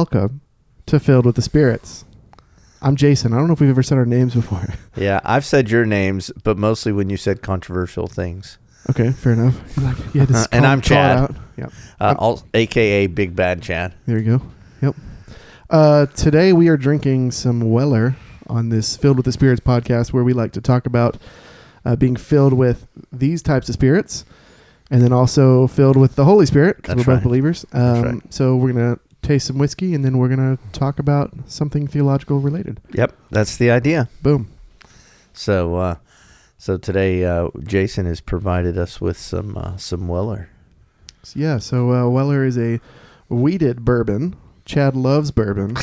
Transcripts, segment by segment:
welcome to Filled with the Spirits. I'm Jason. I don't know if we've ever said our names before. Yeah, I've said your names, but mostly when you said controversial things. Okay, fair enough. And I'm Chad. Yeah. A.K.A. Big Bad Chad. There you go. Yep. Today we are drinking some Weller on this Filled with the Spirits podcast, where we like to talk about being filled with these types of spirits, and then also filled with the Holy Spirit, because we're both believers. Right. So we're going to taste some whiskey, and then we're going to talk about something theological related. Yep, that's the idea. Boom. So today Jason has provided us with some Weller. So Weller is a wheated bourbon. Chad loves bourbon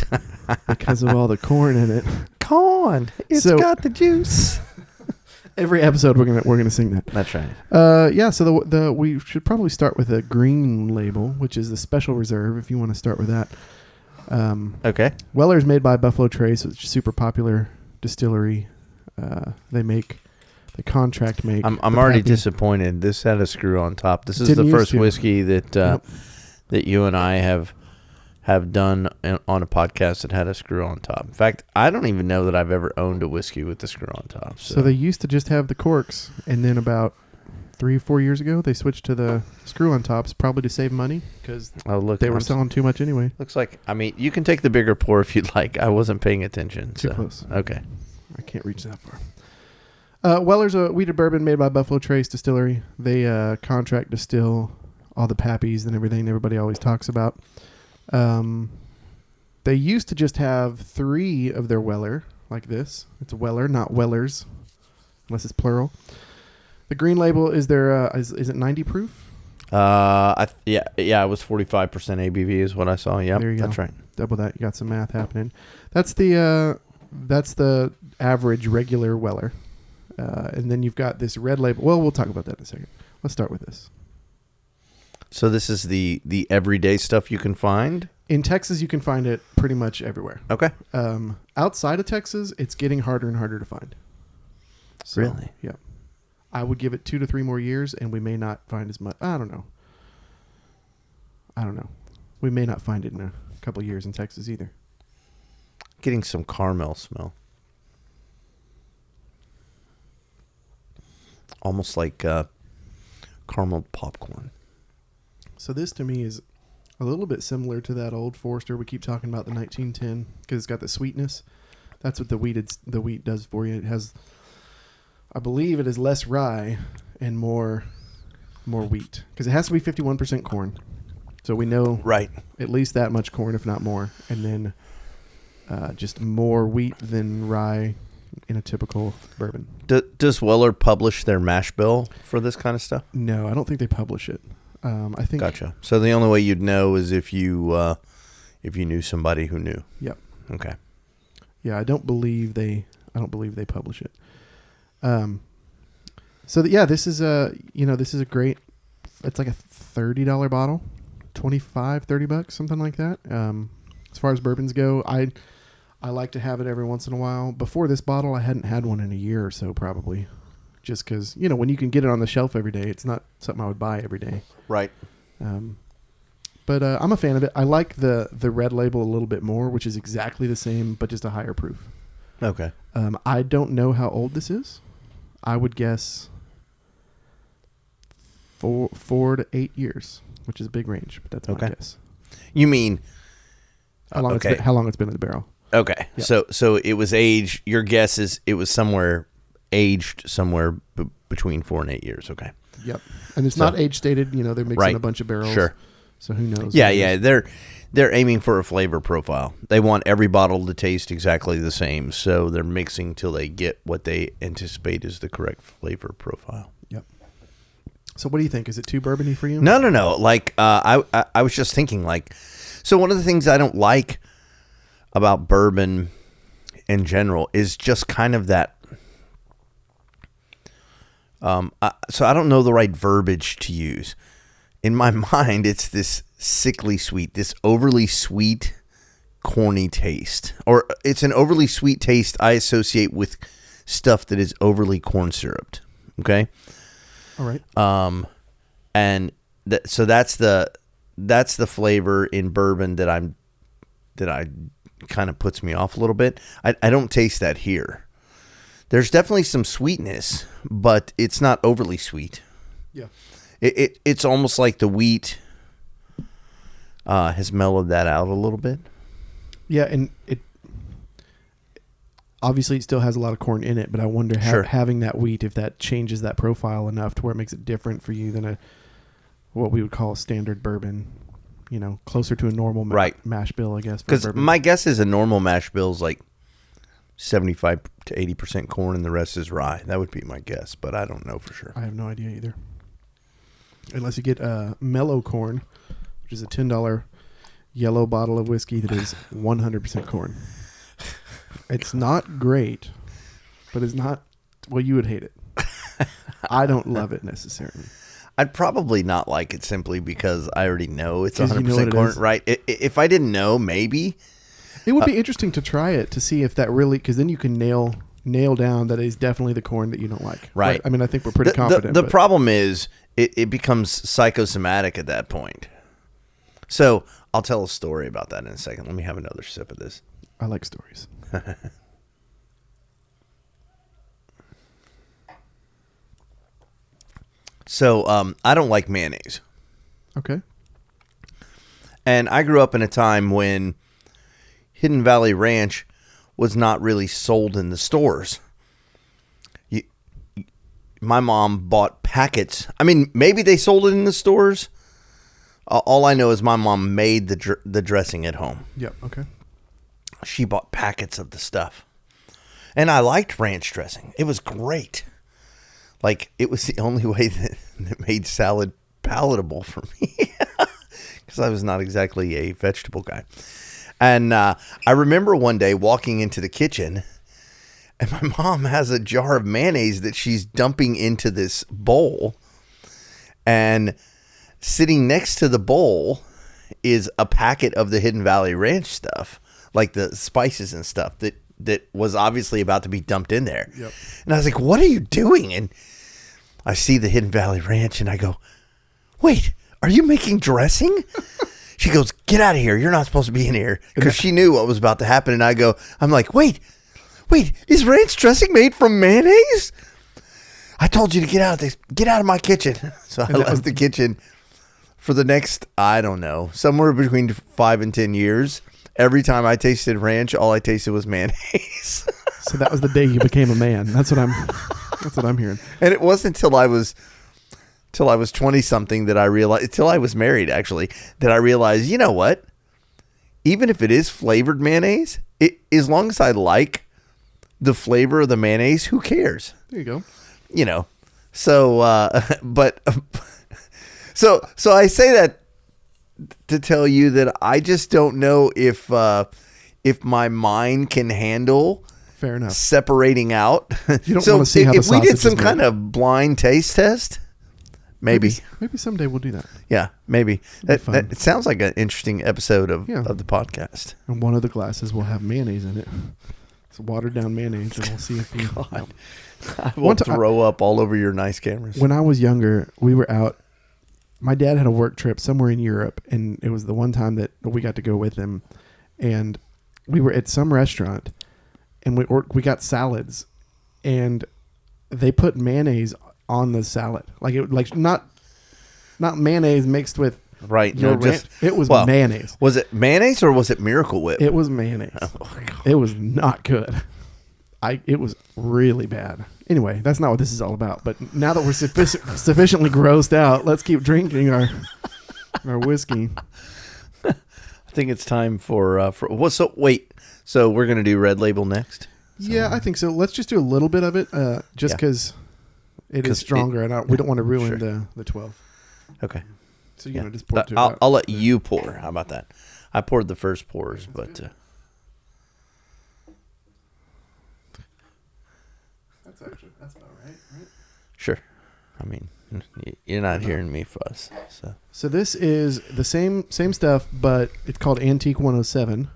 because of all the corn in it. Corn, it's got the juice. Every episode we're gonna sing that. That's right. So we should probably start with a green label, which is the special reserve. If you want to start with that. Okay. Weller is made by Buffalo Trace, which is a super popular distillery. They contract make. I'm already disappointed. This had a screw on top. This is the first whiskey that you and I have done on a podcast that had a screw on top. In fact, I don't even know that I've ever owned a whiskey with the screw on top. So they used to just have the corks, and then about 3 or 4 years ago, they switched to the screw on tops, probably to save money, because they were selling too much anyway. Looks like, you can take the bigger pour if you'd like. I wasn't paying attention. Too close. Okay. I can't reach that far. Weller's a wheated bourbon made by Buffalo Trace Distillery. They contract distill all the pappies and everything everybody always talks about. They used to just have 3 of their Weller like this. It's Weller, not Wellers, unless it's plural. The green label is their is it 90 proof? It was 45% ABV is what I saw. Yeah, that's right. Double that. You got some math happening. That's the average regular Weller. And then you've got this red label. Well, we'll talk about that in a second. Let's start with this. So this is the everyday stuff you can find? In Texas, you can find it pretty much everywhere. Okay. Outside of Texas, it's getting harder and harder to find. So, really? Yeah. I would give it 2 to 3 more years, and we may not find as much. I don't know. We may not find it in a couple of years in Texas either. Getting some caramel smell. Almost like caramel popcorn. So this to me is a little bit similar to that old Forester we keep talking about, the 1910, because it's got the sweetness. That's what the wheat does for you. It has, I believe, it is less rye and more wheat, because it has to be 51% corn. So we know at least that much corn, if not more, and then just more wheat than rye in a typical bourbon. Does Weller publish their mash bill for this kind of stuff? No, I don't think they publish it. I think. Gotcha. So the only way you'd know is if you knew somebody who knew. Yep. Okay. Yeah, I don't believe they publish it. This is a great. It's like a $30 bottle, $25-$30, something like that. As far as bourbons go, I like to have it every once in a while. Before this bottle, I hadn't had one in a year or so, probably. Just because, when you can get it on the shelf every day, it's not something I would buy every day. Right. But I'm a fan of it. I like the red label a little bit more, which is exactly the same, but just a higher proof. Okay. I don't know how old this is. I would guess 4 to 8 years, which is a big range, but that's my guess. You mean how long it's been in the barrel? Okay. Yep. So it was aged. Your guess is it was aged somewhere between 4 and 8 years. Okay. Yep. And it's not age stated. They're mixing a bunch of barrels. Sure. So who knows? Yeah. They're aiming for a flavor profile. They want every bottle to taste exactly the same. So they're mixing till they get what they anticipate is the correct flavor profile. Yep. So what do you think? Is it too bourbony for you? No. Like I was just thinking, so one of the things I don't like about bourbon in general is just kind of that. So I don't know the right verbiage to use. In my mind, it's this sickly sweet, this overly sweet, corny taste. Or it's an overly sweet taste I associate with stuff that is overly corn syruped. Okay? All right. And so that's the flavor in bourbon that I kind of puts me off a little bit. I don't taste that here. There's definitely some sweetness, but it's not overly sweet. Yeah. It's almost like the wheat has mellowed that out a little bit. Yeah, and it obviously it still has a lot of corn in it, but I wonder having that wheat, if that changes that profile enough to where it makes it different for you than what we would call a standard bourbon. You know, closer to a normal mash bill, I guess. Because my guess is a normal mash bill is like 75 to 80% corn and the rest is rye. That would be my guess, but I don't know for sure. I have no idea either. Unless you get mellow corn, which is a $10 yellow bottle of whiskey that is 100% corn. It's not great, but it's not, well, you would hate it. I don't love it necessarily. I'd probably not like it simply because I already know it's 'Cause 100% corn, right? If I didn't know, maybe. It would be interesting to try it to see if that really, because then you can nail down that is definitely the corn that you don't like. Right. I mean, I think we're pretty confident. The problem is it becomes psychosomatic at that point. So I'll tell a story about that in a second. Let me have another sip of this. I like stories. So I don't like mayonnaise. Okay. And I grew up in a time when Hidden Valley Ranch was not really sold in the stores. My mom bought packets. I mean, maybe they sold it in the stores. All I know is my mom made the dressing at home. Yep. Okay. She bought packets of the stuff. And I liked ranch dressing. It was great. Like, it was the only way that made salad palatable for me. Because I was not exactly a vegetable guy. And I remember one day walking into the kitchen, and my mom has a jar of mayonnaise that she's dumping into this bowl. And sitting next to the bowl is a packet of the Hidden Valley Ranch stuff, like the spices and stuff that was obviously about to be dumped in there. Yep. And I was like, what are you doing? And I see the Hidden Valley Ranch, and I go, wait, are you making dressing? She goes, get out of here. You're not supposed to be in here. Because she knew what was about to happen. And I'm like, wait, is ranch dressing made from mayonnaise? I told you to get out of my kitchen. So I left the kitchen for the next, I don't know, somewhere between 5 and 10 years. Every time I tasted ranch, all I tasted was mayonnaise. So that was the day you became a man. That's what I'm hearing. And it wasn't until I was 20 something that I realized, till I was married actually, that I realized, you know what? Even if it is flavored mayonnaise, as long as I like the flavor of the mayonnaise, who cares? There you go. You know. So so I say that to tell you that I just don't know if my mind can handle fair enough separating out. You don't want to see how if the we did sausage some is made. kind of blind taste test, maybe someday we'll do that. yeah, maybe It'd be fun. it sounds like an interesting episode of Yeah. the podcast. And one of the glasses will have mayonnaise in it. It's watered down mayonnaise, and we'll see if you. God. I will throw up all over your nice cameras. When I was younger, we were out. My dad had a work trip somewhere in Europe, and it was the one time that we got to go with him. And we were at some restaurant, and we got salads, and they put mayonnaise on the salad, like not mayonnaise mixed with Right. your ranch. It was mayonnaise. Was it mayonnaise or was it Miracle Whip? It was mayonnaise. Oh, my God. It was not good. It was really bad. Anyway, that's not what this is all about. But now that we're sufficiently grossed out, let's keep drinking our whiskey. I think it's time for wait. So we're gonna do Red Label next. Yeah, I think so. Let's just do a little bit of it, just because it is stronger, and we don't want to ruin the 12. Okay. So just pour two. I'll let you pour. How about that? I poured the first pours, but that's about right? sure. I mean, you're not hearing me fuss. So this is the same stuff, but it's called Antique 107.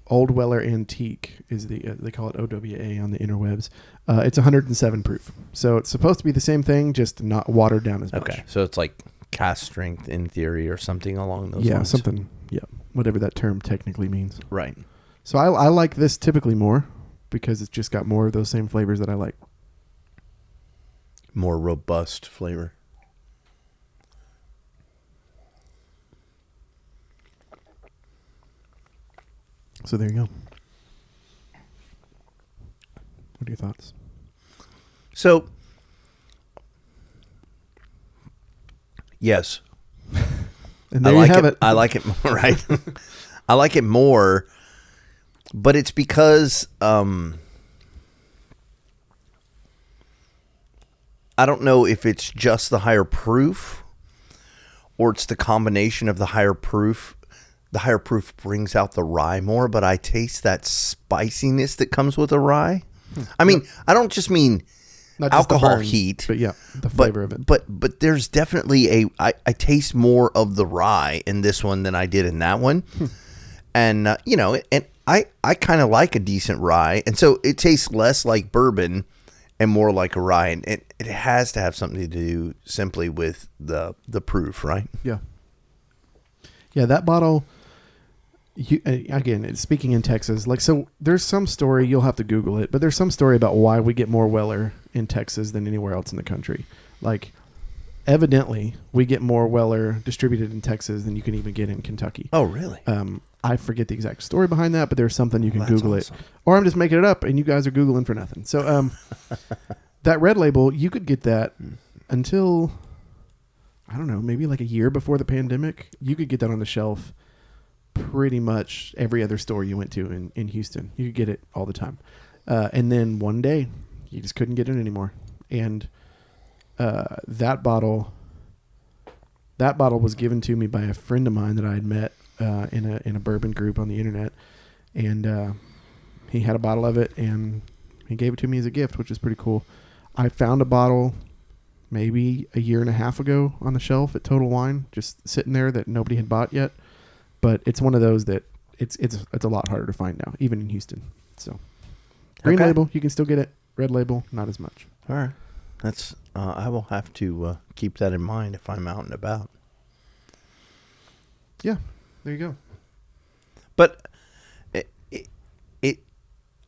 Old Weller Antique is they call it OWA on the interwebs. It's 107 proof, so it's supposed to be the same thing, just not watered down as much. Okay, so it's like cast strength in theory or something along those lines. Yeah, something Yeah, whatever that term technically means. Right. So I like this typically more because it's just got more of those same flavors that I like. More robust flavor. So there you go. What are your thoughts? So, yes. And there you have it. I like it more, right? I like it more, but it's because I don't know if it's just the higher proof or it's the combination of the higher proof. The higher proof brings out the rye more, but I taste that spiciness that comes with a rye. I mean, I don't just mean Not just the alcohol burn, heat, but yeah, the flavor of it. But there's definitely I taste more of the rye in this one than I did in that one. And you know, and I kind of like a decent rye, and so it tastes less like bourbon and more like a rye, and it has to have something to do simply with the proof, right? Yeah. Yeah, that bottle. Again, it's speaking in Texas, like, so there's some story, you'll have to Google it, but there's some story about why we get more Weller in Texas than anywhere else in the country. Like, evidently, we get more Weller distributed in Texas than you can even get in Kentucky. Oh, really? I forget the exact story behind that, but there's something you can Google awesome. it. Or I'm just making it up, and you guys are Googling for nothing. So, that red label, you could get that until, I don't know, maybe like a year before the pandemic. You could get that on the shelf pretty much every other store you went to in Houston. You could get it all the time. And then one day, you just couldn't get it anymore. And that bottle was given to me by a friend of mine that I had met in a bourbon group on the internet. And he had a bottle of it, and he gave it to me as a gift, which is pretty cool. I found a bottle maybe a year and a half ago on the shelf at Total Wine, just sitting there that nobody had bought yet. But it's one of those that it's a lot harder to find now, even in Houston. So green label, you can still get it. Red label, not as much. All right. That's I will have to keep that in mind if I'm out and about. Yeah, there you go. But it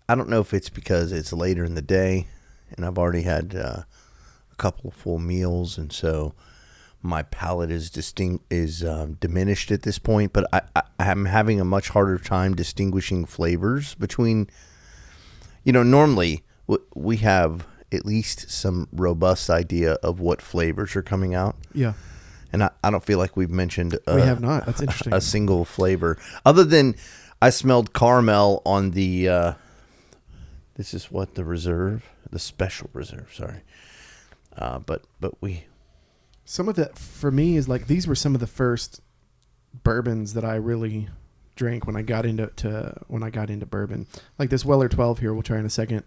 I don't know if it's because it's later in the day and I've already had a couple of full meals, and so my palate is diminished at this point, but I'm having a much harder time distinguishing flavors between, normally we have at least some robust idea of what flavors are coming out. Yeah. And I don't feel like we've mentioned we have not. That's interesting. A single flavor. Other than I smelled caramel on the, this is what, the reserve? The special reserve, sorry. But we... Some of that for me is like, these were some of the first bourbons that I really drank when I got into bourbon. Like this Weller 12 here, we'll try in a second.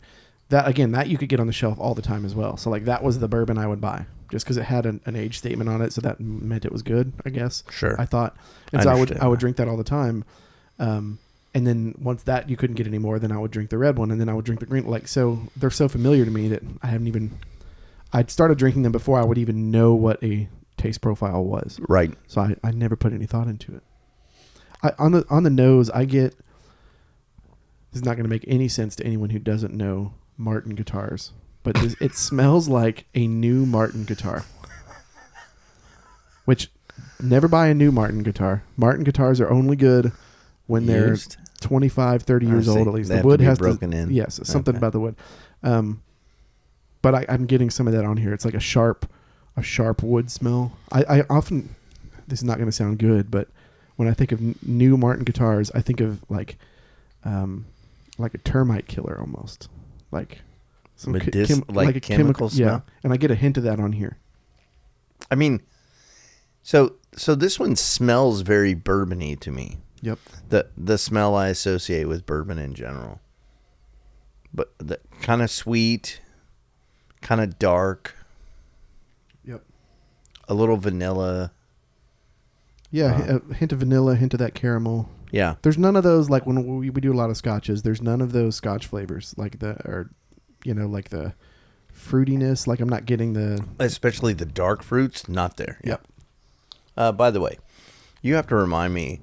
That you could get on the shelf all the time as well. So like that was the bourbon I would buy just because it had an age statement on it, so that meant it was good, I guess. Sure. I thought, and so I would drink that all the time. And then once that you couldn't get anymore, then I would drink the red one, and then I would drink the green. Like, so they're so familiar to me that I'd started drinking them before I would even know what a taste profile was. Right. So I never put any thought into it. On the nose, I get, this is not going to make any sense to anyone who doesn't know Martin guitars, but it smells like a new Martin guitar. Which, never buy a new Martin guitar. Martin guitars are only good when they're 25, 30 years old at least. They the wood has broken in. Yes, something about the wood. But I'm getting some of that on here. It's like a sharp wood smell. I often, this is not going to sound good, but when I think of new Martin guitars, I think of like a termite killer almost, like some like a chemical smell. Yeah, and I get a hint of that on here. I mean, so this one smells very bourbon-y to me. Yep. The smell I associate with bourbon in general, but the kind of sweet. Kind of dark. Yep. A little vanilla. Yeah, a hint of vanilla, a hint of that caramel. Yeah. There's none of those, like when we do a lot of scotches, there's none of those scotch flavors, like the fruitiness. Like I'm not getting the... Especially the dark fruits, not there. Yep. By the way, you have to remind me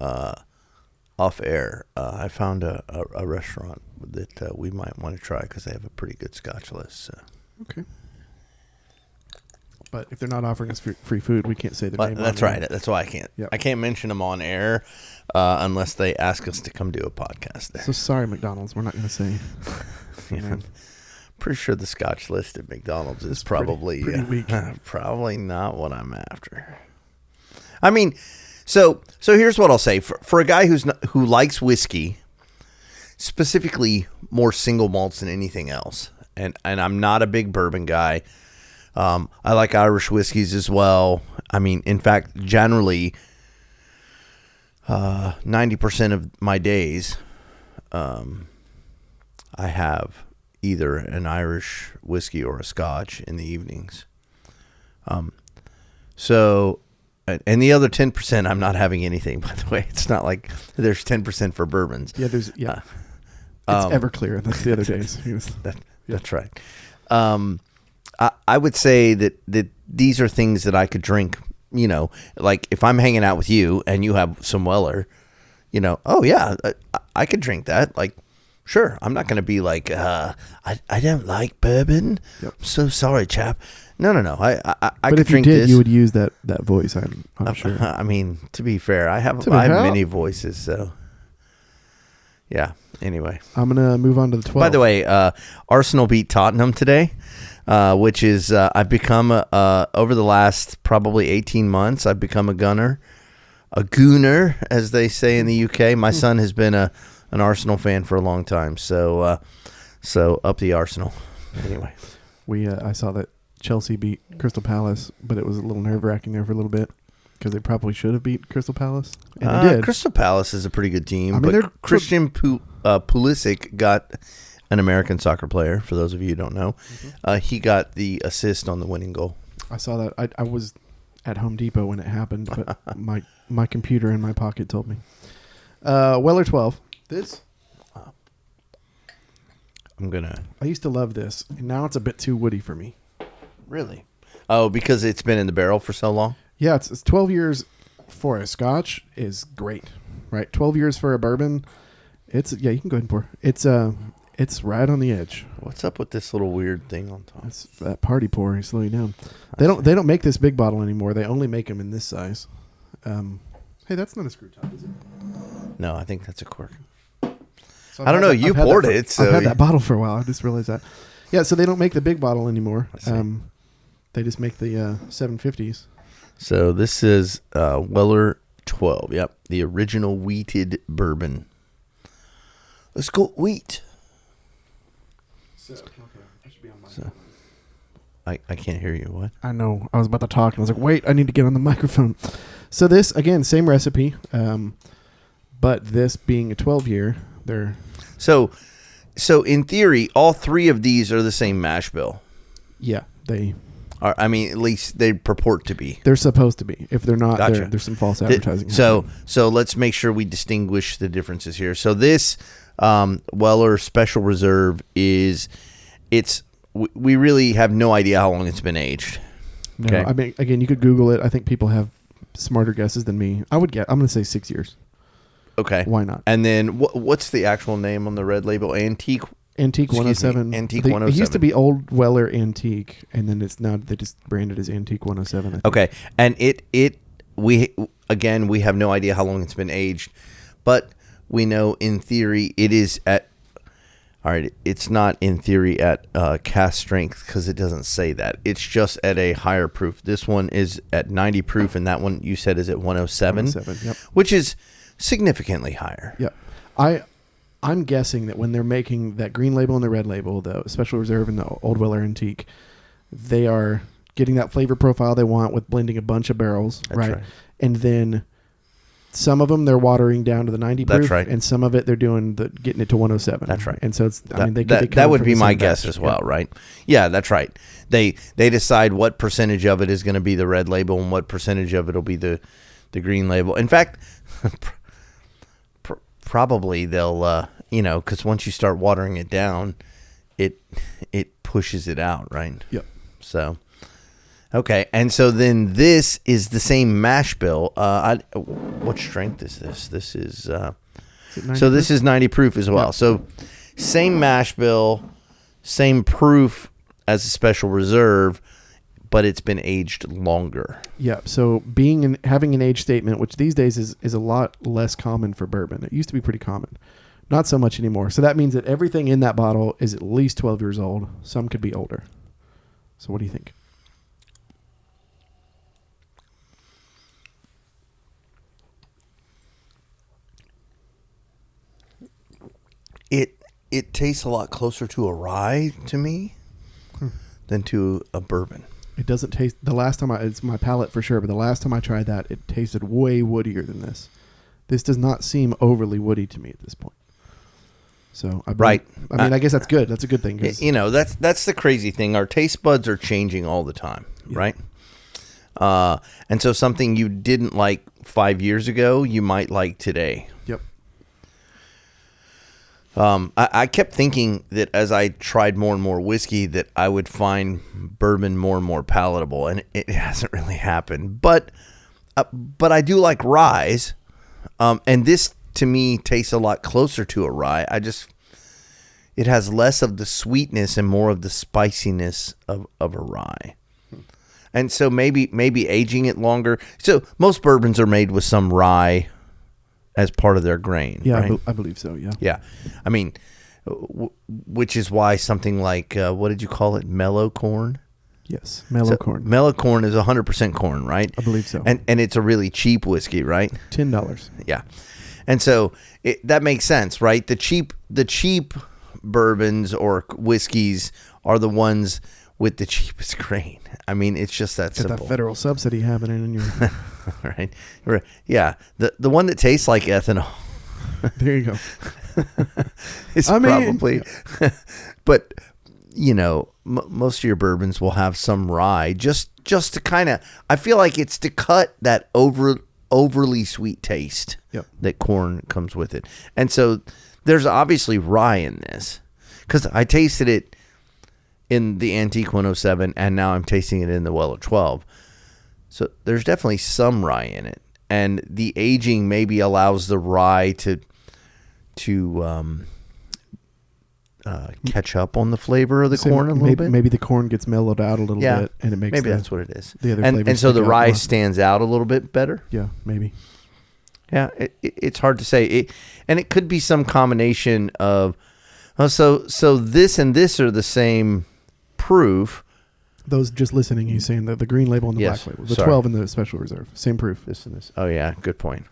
off air, I found a restaurant that we might want to try because they have a pretty good Scotch list. So. Okay. But if they're not offering us free food, we can't say the name. That's right. That's why I can't. Yep. I can't mention them on air unless they ask us to come do a podcast there. So sorry, McDonald's. We're not going to say. Pretty sure the Scotch list at McDonald's is probably pretty weak. Probably not what I'm after. I mean, so here's what I'll say for a guy who likes whiskey, specifically more single malts than anything else, and I'm not a big bourbon guy. I like Irish whiskeys as well. I mean, in fact, generally, 90% of my days, I have either an Irish whiskey or a Scotch in the evenings. So, and the other 10%, I'm not having anything, by the way. It's not like there's 10% for bourbons. Yeah, it's Everclear. That's the other days. That's right. I would say that these are things that I could drink, like if I'm hanging out with you and you have some Weller, oh yeah, I could drink that. Like, sure. I'm not going to be like, I don't like bourbon. Yep. I'm so sorry, chap. No. I but could if drink you did, this. you would use that voice. I'm sure. I mean, to be fair, I have many voices, so yeah. Anyway, I'm gonna move on to the 12. By the way, Arsenal beat Tottenham today. Which is I've become over the last probably 18 months, I've become a gooner, as they say in the UK. My son has been an Arsenal fan for a long time, so up the Arsenal. Anyway, I saw that Chelsea beat Crystal Palace, but it was a little nerve-wracking there for a little bit because they probably should have beat Crystal Palace, and they did. Crystal Palace is a pretty good team, I mean, but Christian Pulisic got an American soccer player, for those of you who don't know. Mm-hmm. He got the assist on the winning goal. I saw that. I was at Home Depot when it happened, but my computer in my pocket told me. Weller 12. This? I used to love this, and now it's a bit too woody for me. Really? Oh, because it's been in the barrel for so long? Yeah, it's 12 years for a Scotch is great, right? 12 years for a bourbon, you can go ahead and pour. It's right on the edge. What's up with this little weird thing on top? It's that party pour. You slow you down. They don't make this big bottle anymore. They only make them in this size. Hey, that's not a screw top, is it? No, I think that's a cork. So I don't know. You poured it. So I've had that bottle for a while. I just realized that. Yeah, so they don't make the big bottle anymore. They just make the 750s. So this is Weller 12. Yep, the original wheated bourbon. Let's go wheat. Okay, I should be on my I can't hear you. What? I know. I was about to talk, and I was like, wait, I need to get on the microphone. So this, again, same recipe, but this being a 12-year, they're... So in theory, all three of these are the same mash bill. Yeah, they... Are, I mean, at least they purport to be. They're supposed to be. If they're not, gotcha. There's some false advertising. So let's make sure we distinguish the differences here. So this Weller Special Reserve we really have no idea how long it's been aged. No, okay. I mean, again, you could Google it. I think people have smarter guesses than me. I'm going to say 6 years. Okay. Why not? And then what's the actual name on the red label? Antique 107. Antique 107. It used to be Old Weller Antique, and then it's now they just branded as Antique 107. Okay. And we have no idea how long it's been aged, but we know in theory it is at... All right, it's not in theory at cast strength because it doesn't say that. It's just at a higher proof. This one is at 90 proof, and that one you said is at 107, yep. Which is significantly higher. Yep. I'm guessing that when they're making that green label and the red label, the Special Reserve and the Old Weller Antique, they are getting that flavor profile they want with blending a bunch of barrels, right? And then... Some of them they're watering down to the 90 proof, that's right. And some of it they're getting it to 107. That's right. And so it's that would be my guess as well, right? Yeah, that's right. They decide what percentage of it is going to be the red label and what percentage of it will be the green label. In fact, probably they'll because once you start watering it down, it pushes it out, right? Yep. So Okay, and so then this is the same mash bill. What strength is this? This is so this is 90 proof as well. Yeah. So same mash bill, same proof as a special reserve, but it's been aged longer. Yeah. So having an age statement, which these days is a lot less common for bourbon. It used to be pretty common, not so much anymore. So that means that everything in that bottle is at least 12 years old. Some could be older. So what do you think? It tastes a lot closer to a rye to me than to a bourbon. It doesn't taste. It's my palate for sure, but the last time I tried that, it tasted way woodier than this. This does not seem overly woody to me at this point. So right. I mean, I guess that's good. That's a good thing. That's the crazy thing. Our taste buds are changing all the time, right? And so something you didn't like 5 years ago, you might like today. Yep. I kept thinking that as I tried more and more whiskey that I would find bourbon more and more palatable, and it hasn't really happened. But I do like ryes, and this to me tastes a lot closer to a rye. It has less of the sweetness and more of the spiciness of a rye. And so maybe aging it longer. So most bourbons are made with some rye as part of their grain. Yeah, right? I believe so. Yeah. Yeah. I mean, which is why something like, what did you call it? Mellow corn? Yes. Mellow corn. Mellow corn is 100% corn, right? I believe so. And it's a really cheap whiskey, right? $10. Yeah. And so that makes sense, right? The cheap bourbons or whiskeys are the ones with the cheapest grain. I mean, it's just that simple. Got that federal subsidy happening in your right. Yeah. The one that tastes like ethanol. There you go. It's probably, but most of your bourbons will have some rye just to kind of, I feel like it's to cut that overly sweet taste that corn comes with it. And so there's obviously rye in this because I tasted it in the Antique 107 and now I'm tasting it in the Weller 12. So there's definitely some rye in it. And the aging maybe allows the rye to catch up on the flavor of the corn a little bit. Maybe the corn gets mellowed out a little bit, and it makes maybe that's what it is. The other and so the rye stands out a little bit better. Yeah, maybe. Yeah, it's hard to say. And it could be some combination of. So this and this are the same proof. Those just listening, he's saying that the green label and the black label, the 12 and the special reserve, same proof. This and this. Oh yeah, good point.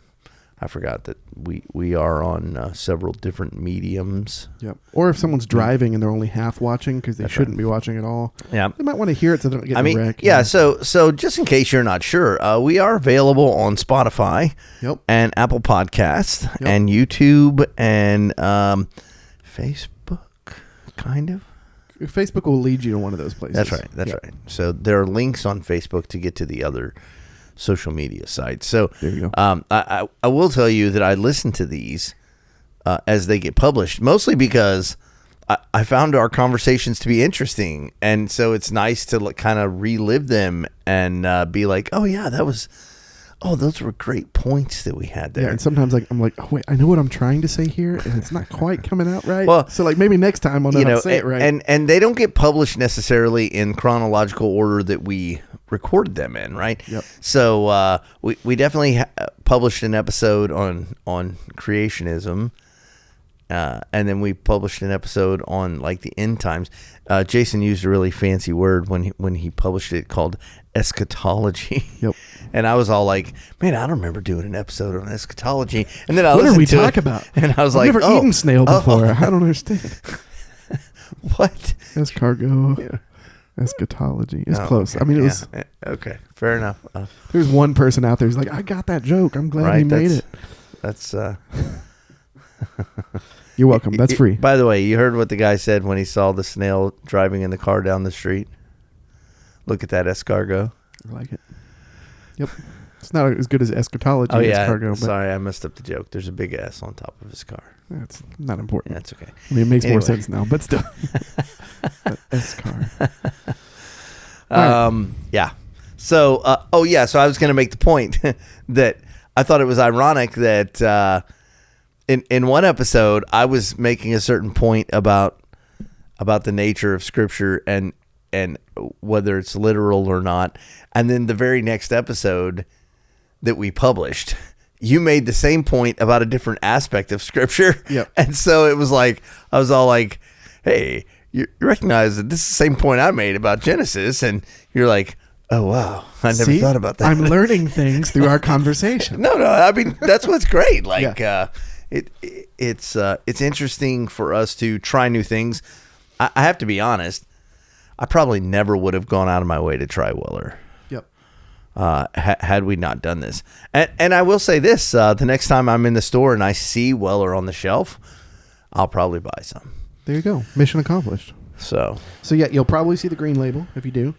I forgot that we are on several different mediums. Yep. Or if someone's driving and they're only half watching because they shouldn't be watching at all. Yeah. They might want to hear it so they don't get in a wreck. Yeah. So just in case you're not sure, we are available on Spotify. Yep. And Apple Podcasts and YouTube and Facebook, kind of. Facebook will lead you to one of those places. That's right. That's right. So there are links on Facebook to get to the other social media sites. So there you go. I will tell you that I listen to these as they get published, mostly because I found our conversations to be interesting. And so it's nice to kind of relive them and be like, oh, yeah, those were great points that we had there. Yeah, and sometimes I'm like, oh, wait, I know what I'm trying to say here, and it's not quite coming out right. Well, so like maybe next time I'll know how to say it right. And they don't get published necessarily in chronological order that we recorded them in, right? Yep. So we definitely published an episode on creationism, and then we published an episode on like the end times. Jason used a really fancy word when he published it called eschatology. Yep. And I was all like, man, I don't remember doing an episode on eschatology. And then I what listened did we to talk it, about? and I was I've like, never eaten snail before. I don't understand. What? Escargot. Yeah. Eschatology. It's close. Okay. I mean, it was okay. Fair enough. There's one person out there who's like, I got that joke. I'm glad he made it. That's You're welcome. That's free. By the way, you heard what the guy said when he saw the snail driving in the car down the street? Look at that escargot. I like it. Yep. It's not as good as eschatology. Oh, yeah. Escargot, but Sorry, I messed up the joke. There's a big S on top of his car. that's not important. That's okay. I mean, it makes more sense now, but still. Escar. Yeah. So, so I was going to make the point that I thought it was ironic that in one episode I was making a certain point about the nature of Scripture and whether it's literal or not, and then the very next episode that we published, you made the same point about a different aspect of Scripture. Yep. And so it was like I was all like, "Hey, you recognize that this is the same point I made about Genesis," and you're like, "Oh wow, I never thought about that." I'm learning things through our conversation. No, I mean that's what's great. Like it's interesting for us to try new things. I have to be honest. I probably never would have gone out of my way to try Weller. Yep. Had we not done this, and I will say this: the next time I'm in the store and I see Weller on the shelf, I'll probably buy some. There you go. Mission accomplished. So yeah, you'll probably see the green label if you do.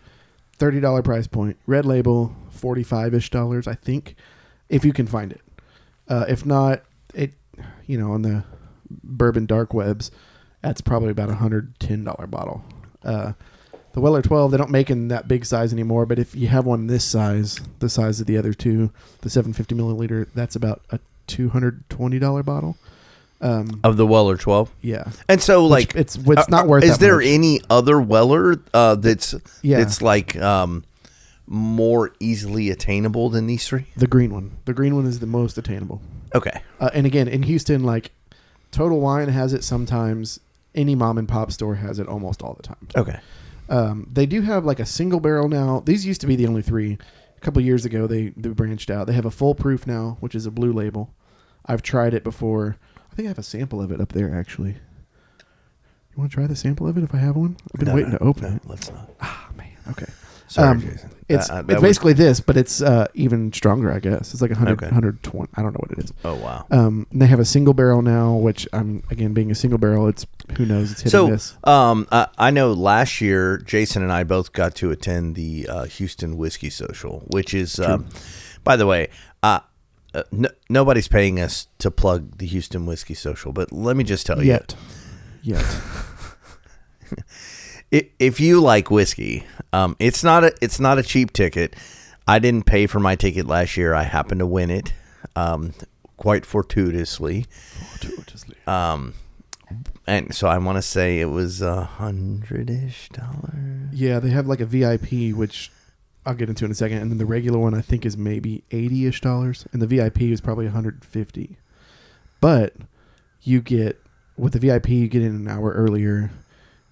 $30 price point. Red label, $45-ish, I think, if you can find it. If not, on the bourbon dark webs, that's probably about $110 bottle. The Weller 12, they don't make in that big size anymore, but if you have one this size, the size of the other two, the 750 milliliter, that's about a $220 bottle. Of the Weller 12, yeah, and so like it's not worth. Is there much. any other Weller that's like more easily attainable than these three? The green one is the most attainable. Okay, and again in Houston, like Total Wine has it sometimes. Any mom and pop store has it almost all the time. Okay, they do have like a single barrel now. These used to be the only three. A couple years ago, they branched out. They have a full proof now, which is a blue label. I've tried it before. I think I have a sample of it up there, actually. You want to try the sample of it if I have one? I've been waiting to open it. Let's not. Ah, man. Okay. Sorry, Jason. It's basically this, but it's even stronger, I guess. It's like 120. I don't know what it is. Oh, wow. And they have a single barrel now, which, again, being a single barrel, it's who knows, it's hit or miss. I know last year, Jason and I both got to attend the Houston Whiskey Social, which is, by the way, nobody's paying us to plug the Houston Whiskey Social, but let me just tell you. Yet. If you like whiskey, it's not a cheap ticket. I didn't pay for my ticket last year. I happened to win it, quite fortuitously. And so I want to say it was $100-ish. Yeah, they have like a VIP, which I'll get into in a second, and then the regular one I think is maybe $80-ish, and the VIP is probably $150. But you get with the VIP, you get in an hour earlier.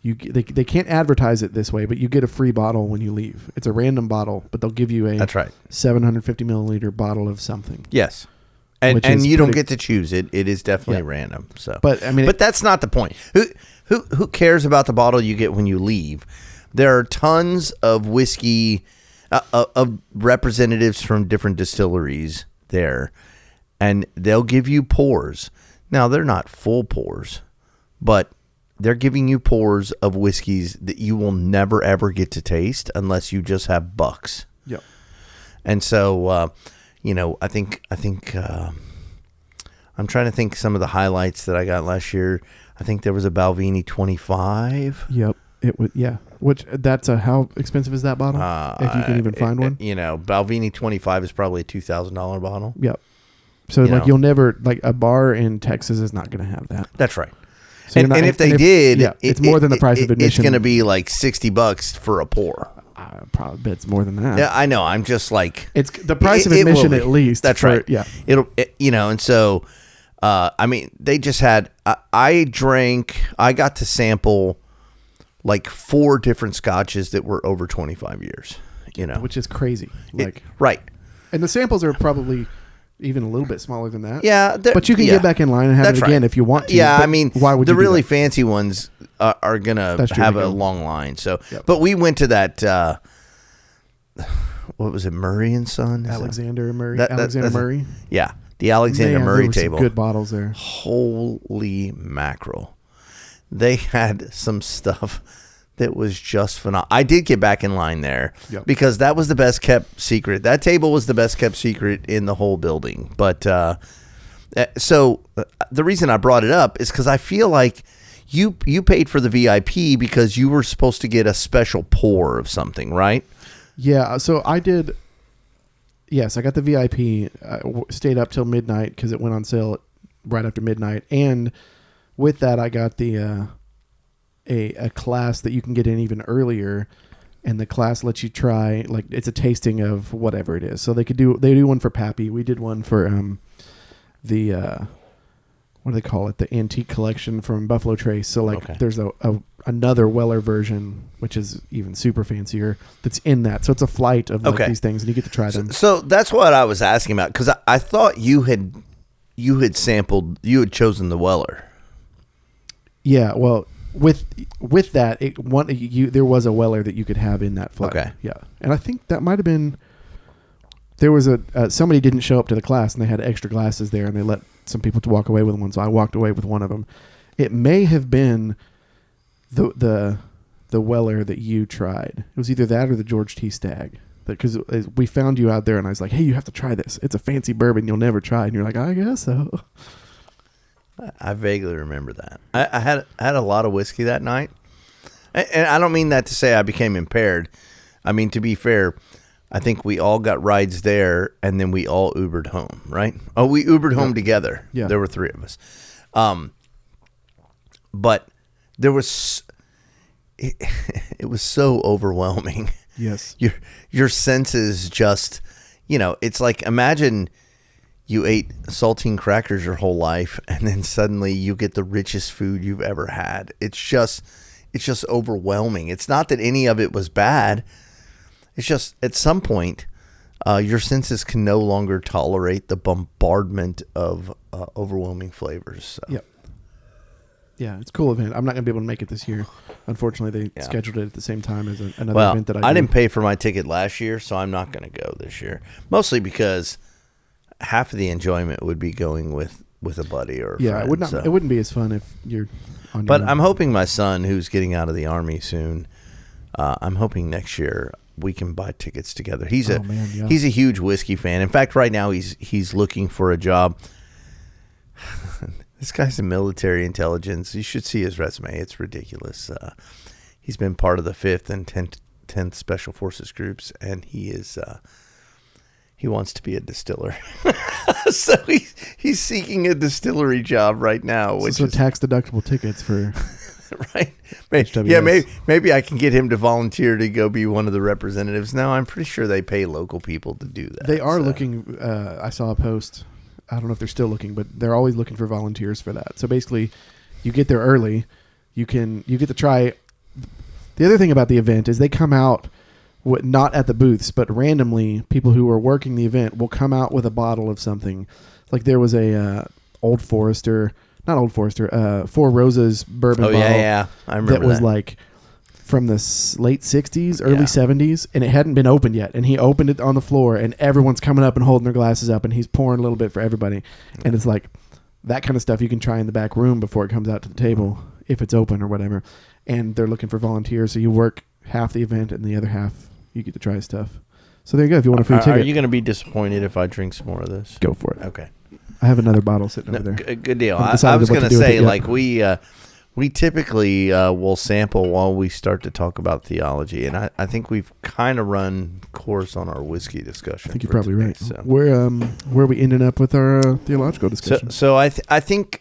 They can't advertise it this way, but you get a free bottle when you leave. It's a random bottle, but they'll give you a 750 milliliter bottle of something. Yes, and you don't get to choose it. It is definitely random. So, but that's not the point. Who cares about the bottle you get when you leave? There are tons of whiskey. Of representatives from different distilleries there, and they'll give you pours. Now, they're not full pours, but they're giving you pours of whiskeys that you will never, ever get to taste unless you just have bucks. Yep. And so, I think I'm trying to think some of the highlights that I got last year. I think there was a Balvenie 25. Yep. It would, yeah. Which how expensive is that bottle? If you can even find one. Balvenie 25 is probably a $2,000 bottle. Yep. So you'll never, like, a bar in Texas is not going to have that. That's right. So and if they did, it's more than the price of admission. It's going to be like $60 for a pour. I probably bet it's more than that. Yeah, I know. I'm just like it's the price of admission at least. That's right. Yeah. And so, they just had. I got to sample like 4 different scotches that were over 25 years. Which is crazy. Right. And the samples are probably even a little bit smaller than that. Yeah. But you can get back in line and have it again if you want to. Yeah, why would the you really fancy ones are going to have a long line. So, But we went to that, what was it, Murray and Son? Alexander Murray? Yeah, the Alexander Murray table. Some good bottles there. Holy mackerel. They had some stuff that was just phenomenal. I did get back in line there because that was the best kept secret. That table was the best kept secret in the whole building. But so the reason I brought it up is because I feel like you paid for the VIP because you were supposed to get a special pour of something, right? Yeah, so I did. Yes, I got the VIP. Stayed up till midnight because it went on sale right after midnight, and with that, I got the a class that you can get in even earlier, and the class lets you try, like, it's a tasting of whatever it is. So they do one for Pappy. We did one for the what do they call it? The antique collection from Buffalo Trace. So like there's another Weller version, which is even super fancier, that's in that. So it's a flight of like these things, and you get to try them. So that's what I was asking about, because I thought you had chosen the Weller. Yeah, well, with that, there was a Weller that you could have in that flight. Okay. Yeah, and I think that might have been, there was somebody didn't show up to the class, and they had extra glasses there, and they let some people to walk away with one, so I walked away with one of them. It may have been the Weller that you tried. It was either that or the George T. Stagg. Because we found you out there, and I was like, hey, you have to try this. It's a fancy bourbon you'll never try. And you're like, I guess so. I vaguely remember that. I had a lot of whiskey that night. And I don't mean that to say I became impaired. I mean, to be fair, I think we all got rides there, and then we all Ubered home, right? Oh, we Ubered home together. Yeah. There were three of us. But there was... It was so overwhelming. Yes. Your senses just, it's like, imagine you ate saltine crackers your whole life, and then suddenly you get the richest food you've ever had. It's just overwhelming. It's not that any of it was bad. It's just at some point, your senses can no longer tolerate the bombardment of overwhelming flavors. So. Yep. Yeah, it's a cool event. I'm not going to be able to make it this year. Unfortunately, they scheduled it at the same time as another event that I didn't pay for my ticket last year, so I'm not going to go this year. Mostly because half of the enjoyment would be going with a buddy or a friend. It would not. So. It wouldn't be as fun if you're on But your own. I'm hoping my son, who's getting out of the Army soon, I'm hoping next year we can buy tickets together. He's a huge whiskey fan. In fact, right now he's looking for a job. This guy's in military intelligence. You should see his resume. It's ridiculous. He's been part of the 5th and 10th Special Forces groups, and he wants to be a distiller. So he's seeking a distillery job right now. Which is tax-deductible tickets for... Right. Maybe I can get him to volunteer to go be one of the representatives. No, I'm pretty sure they pay local people to do that. They are looking... I saw a post... I don't know if they're still looking, but they're always looking for volunteers for that. So basically, you get there early. You get to try. The other thing about the event is they come out, not at the booths, but randomly, people who are working the event will come out with a bottle of something. Like there was a Four Roses bourbon bottle. Yeah, I remember that was like from the late 60s, early 70s, and it hadn't been opened yet. And he opened it on the floor, and everyone's coming up and holding their glasses up, and he's pouring a little bit for everybody. And it's like that kind of stuff you can try in the back room before it comes out to the table, if it's open or whatever. And they're looking for volunteers, so you work half the event, and the other half you get to try stuff. So there you go. If you want a free ticket. Are you going to be disappointed if I drink some more of this? Go for it. Okay. I have another bottle sitting over there. Good deal. I was going to say, like, we typically will sample while we start to talk about theology, and I think we've kind of run course on our whiskey discussion. I think you're probably today, right. So. Where are we ending up with our theological discussion? So I think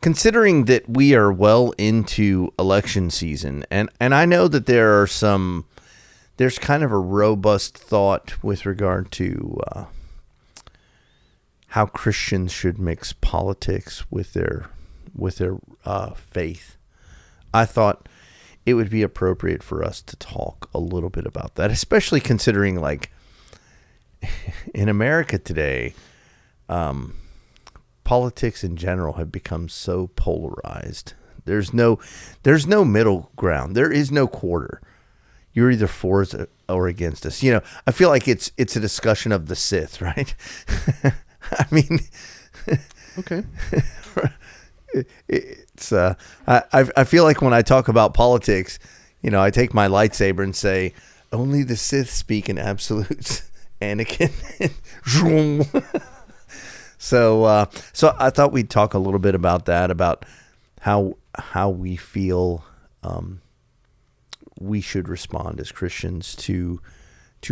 considering that we are well into election season, and I know that there's kind of a robust thought with regard to how Christians should mix politics with their faith. I thought it would be appropriate for us to talk a little bit about that, especially considering, like, in America today, politics in general have become so polarized. There's no middle ground. There is no quarter. You're either for us or against us. I feel like it's a discussion of the Sith, right? I mean, okay. It's I feel like when I talk about politics, I take my lightsaber and say, only the Sith speak in absolutes. Anakin. So I thought we'd talk a little bit about that, about how we feel we should respond as Christians to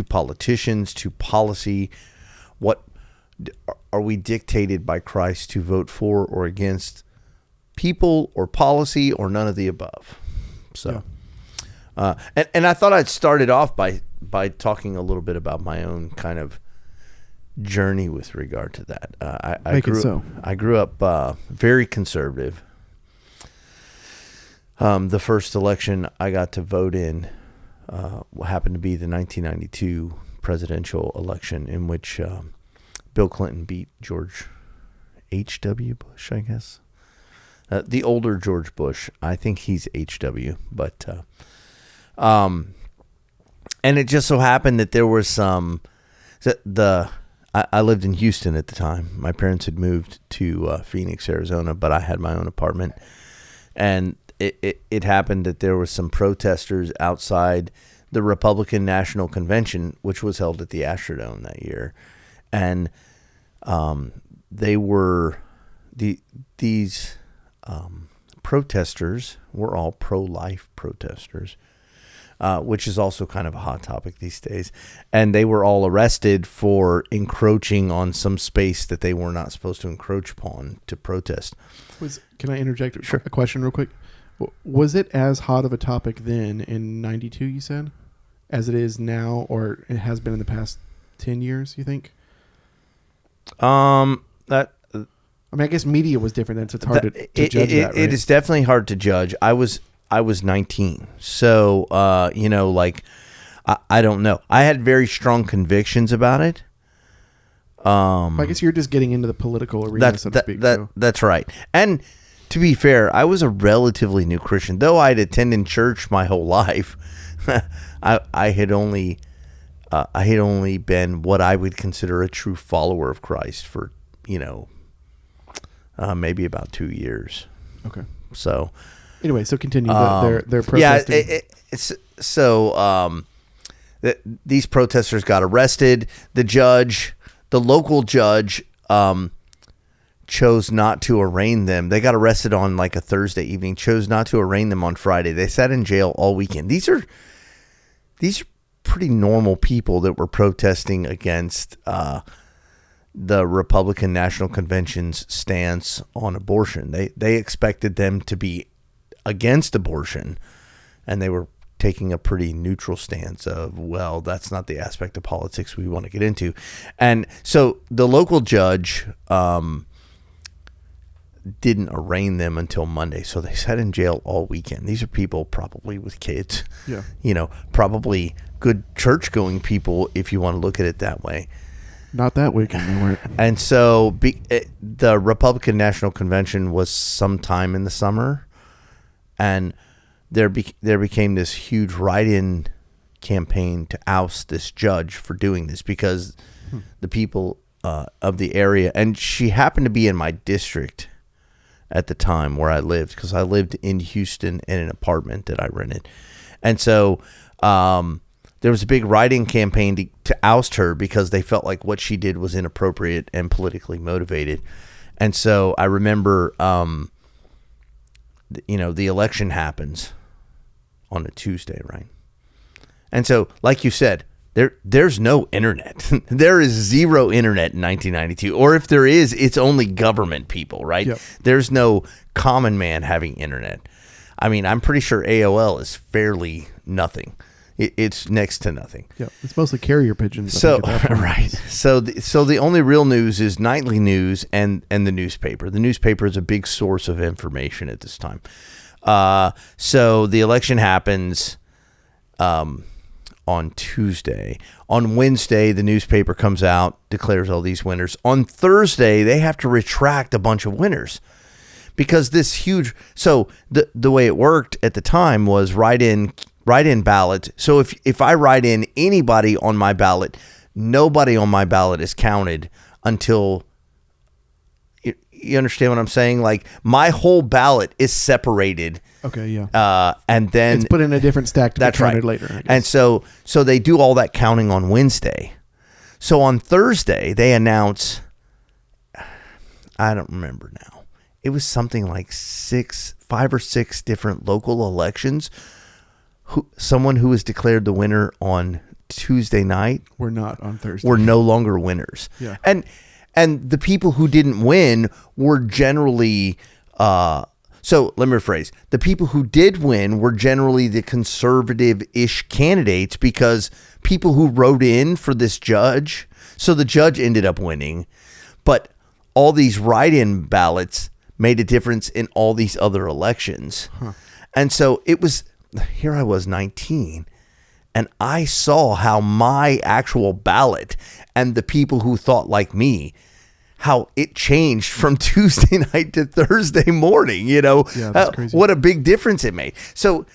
politicians, to policy. What are we dictated by Christ to vote for or against people or policy or none of the above? So, and I thought I'd start it off by talking a little bit about my own kind of journey with regard to that. I grew up very conservative. The first election I got to vote in happened to be the 1992 presidential election, in which Bill Clinton beat George H.W. Bush, I guess. The older George Bush. I think he's H.W., but and it just so happened that there was some I lived in Houston at the time. My parents had moved to Phoenix, Arizona, but I had my own apartment, and it happened that there were some protesters outside the Republican National Convention, which was held at the Astrodome that year. And they were these protesters were all pro-life protesters, which is also kind of a hot topic these days. And they were all arrested for encroaching on some space that they were not supposed to encroach upon to protest. Can I interject a Sure. question real quick? Was it as hot of a topic then in 92, you said, as it is now, or it has been in the past 10 years, you think? I guess media was different then, so it's hard to judge that, right? It is definitely hard to judge. I was 19. So, I don't know. I had very strong convictions about it. I guess you're just getting into the political arena, so to speak. That's right. And to be fair, I was a relatively new Christian. Though I'd attended church my whole life, I had only been what I would consider a true follower of Christ for, maybe about 2 years. Okay. So anyway, so continue. They're protesting. These protesters got arrested. The local judge, chose not to arraign them. They got arrested on like a Thursday evening, chose not to arraign them on Friday. They sat in jail all weekend. These are pretty normal people that were protesting against the Republican National Convention's stance on abortion. They expected them to be against abortion, and they were taking a pretty neutral stance of, well, that's not the aspect of politics we want to get into. And so the local judge didn't arraign them until Monday, so they sat in jail all weekend. These are people probably with kids, probably good church-going people, if you want to look at it that way. Not that weekend, they weren't. And so the Republican National Convention was sometime in the summer, and there became this huge write-in campaign to oust this judge for doing this, because the people of the area, and she happened to be in my district at the time where I lived, because I lived in Houston in an apartment that I rented. And so there was a big write-in campaign to oust her because they felt like what she did was inappropriate and politically motivated. And so I remember, the election happens on a Tuesday, right? And so, like you said, there's no internet. There is zero internet in 1992. Or if there is, it's only government people, right? Yep. There's no common man having internet. I mean, I'm pretty sure AOL is fairly nothing. It's next to nothing. Yeah, it's mostly carrier pigeons. So right. So the only real news is nightly news and the newspaper. The newspaper is a big source of information at this time. So the election happens on Tuesday. On Wednesday, the newspaper comes out, declares all these winners. On Thursday, they have to retract a bunch of winners because this huge. So the way it worked at the time was write-in ballots. So if I write in anybody on my ballot, nobody on my ballot is counted until. You understand what I'm saying? Like, my whole ballot is separated. Okay, yeah. And then it's put in a different stack to be counted later. I guess. And so they do all that counting on Wednesday. So on Thursday, they announce, I don't remember now. It was something like 5 or 6 different local elections someone who was declared the winner on Tuesday night We're not on Thursday. were no longer winners. Yeah. And the people who didn't win were generally, so let me rephrase. The people who did win were generally the conservative-ish candidates, because people who wrote in for this judge, so the judge ended up winning, but all these write-in ballots made a difference in all these other elections. Huh. And so here I was 19, and I saw how my actual ballot and the people who thought like me, how it changed from Tuesday night to Thursday morning, Yeah, that's crazy. what a big difference it made. So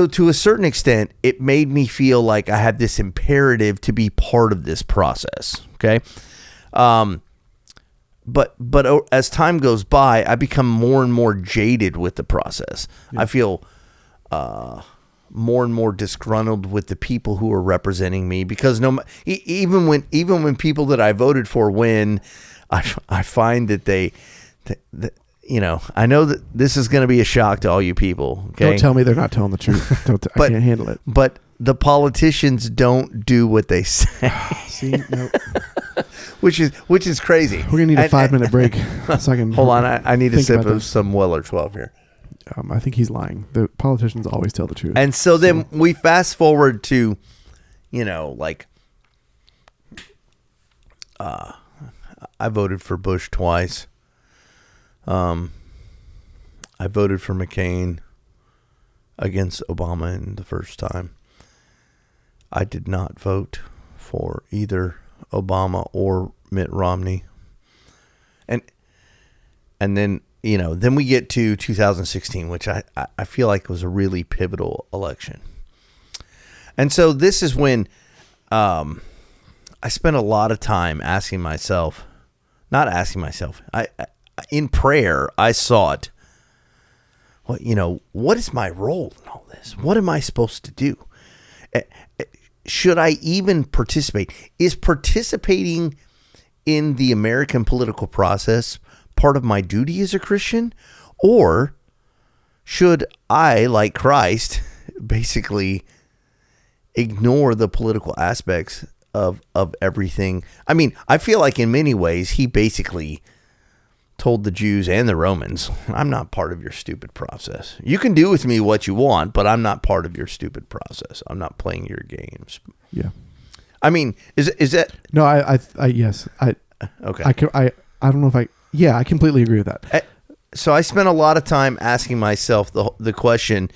to a certain extent, it made me feel like I had this imperative to be part of this process. Okay. But as time goes by, I become more and more jaded with the process. Yeah. I feel more and more disgruntled with the people who are representing me, because even when people that I voted for win, I find that they I know that this is going to be a shock to all you people. Okay? Don't tell me they're not telling the truth. I can't handle it. But the politicians don't do what they say. See, no. Which is crazy. We're gonna need a 5-minute break so I can hold on. I need a sip of some Weller 12 here. I think he's lying. The politicians always tell the truth. And so then we fast forward to, I voted for Bush twice. I voted for McCain against Obama in the first time. I did not vote for either Obama or Mitt Romney. And then, then we get to 2016, which I feel like was a really pivotal election. And so this is when I spent a lot of time in prayer, I sought, what is my role in all this? What am I supposed to do? Should I even participate? Is participating in the American political process part of my duty as a Christian? Or should I, like Christ, basically ignore the political aspects of everything? I mean, I feel like in many ways he basically told the Jews and the Romans, I'm not part of your stupid process. You can do with me what you want, but I'm not part of your stupid process. I'm not playing your games. Yeah. I mean, is that? No, yes. Okay. I don't know if I completely agree with that. So I spent a lot of time asking myself the question.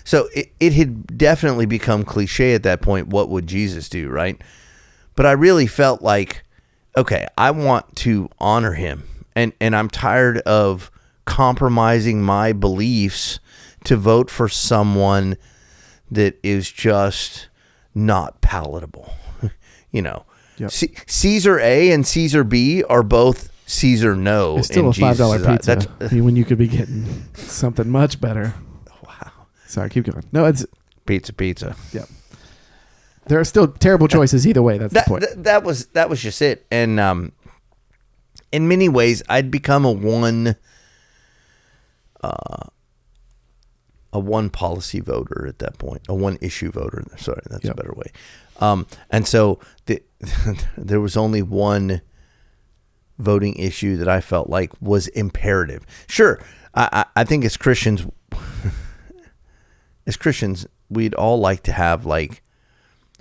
So it had definitely become cliche at that point. What would Jesus do? Right. But I really felt like, okay, I want to honor him. And I'm tired of compromising my beliefs to vote for someone that is just not palatable. Yep. Caesar A and Caesar B are both Caesar no. It's still a $5 pizza when you could be getting something much better. Wow. Sorry, keep going. No, it's pizza. Yeah. There are still terrible choices either way. That's the point. That was just it. And in many ways, I'd become a one policy voter at that point, a one issue voter. Sorry, that's a better way. And so there was only one voting issue that I felt like was imperative. Sure, I think as Christians, we'd all like to have like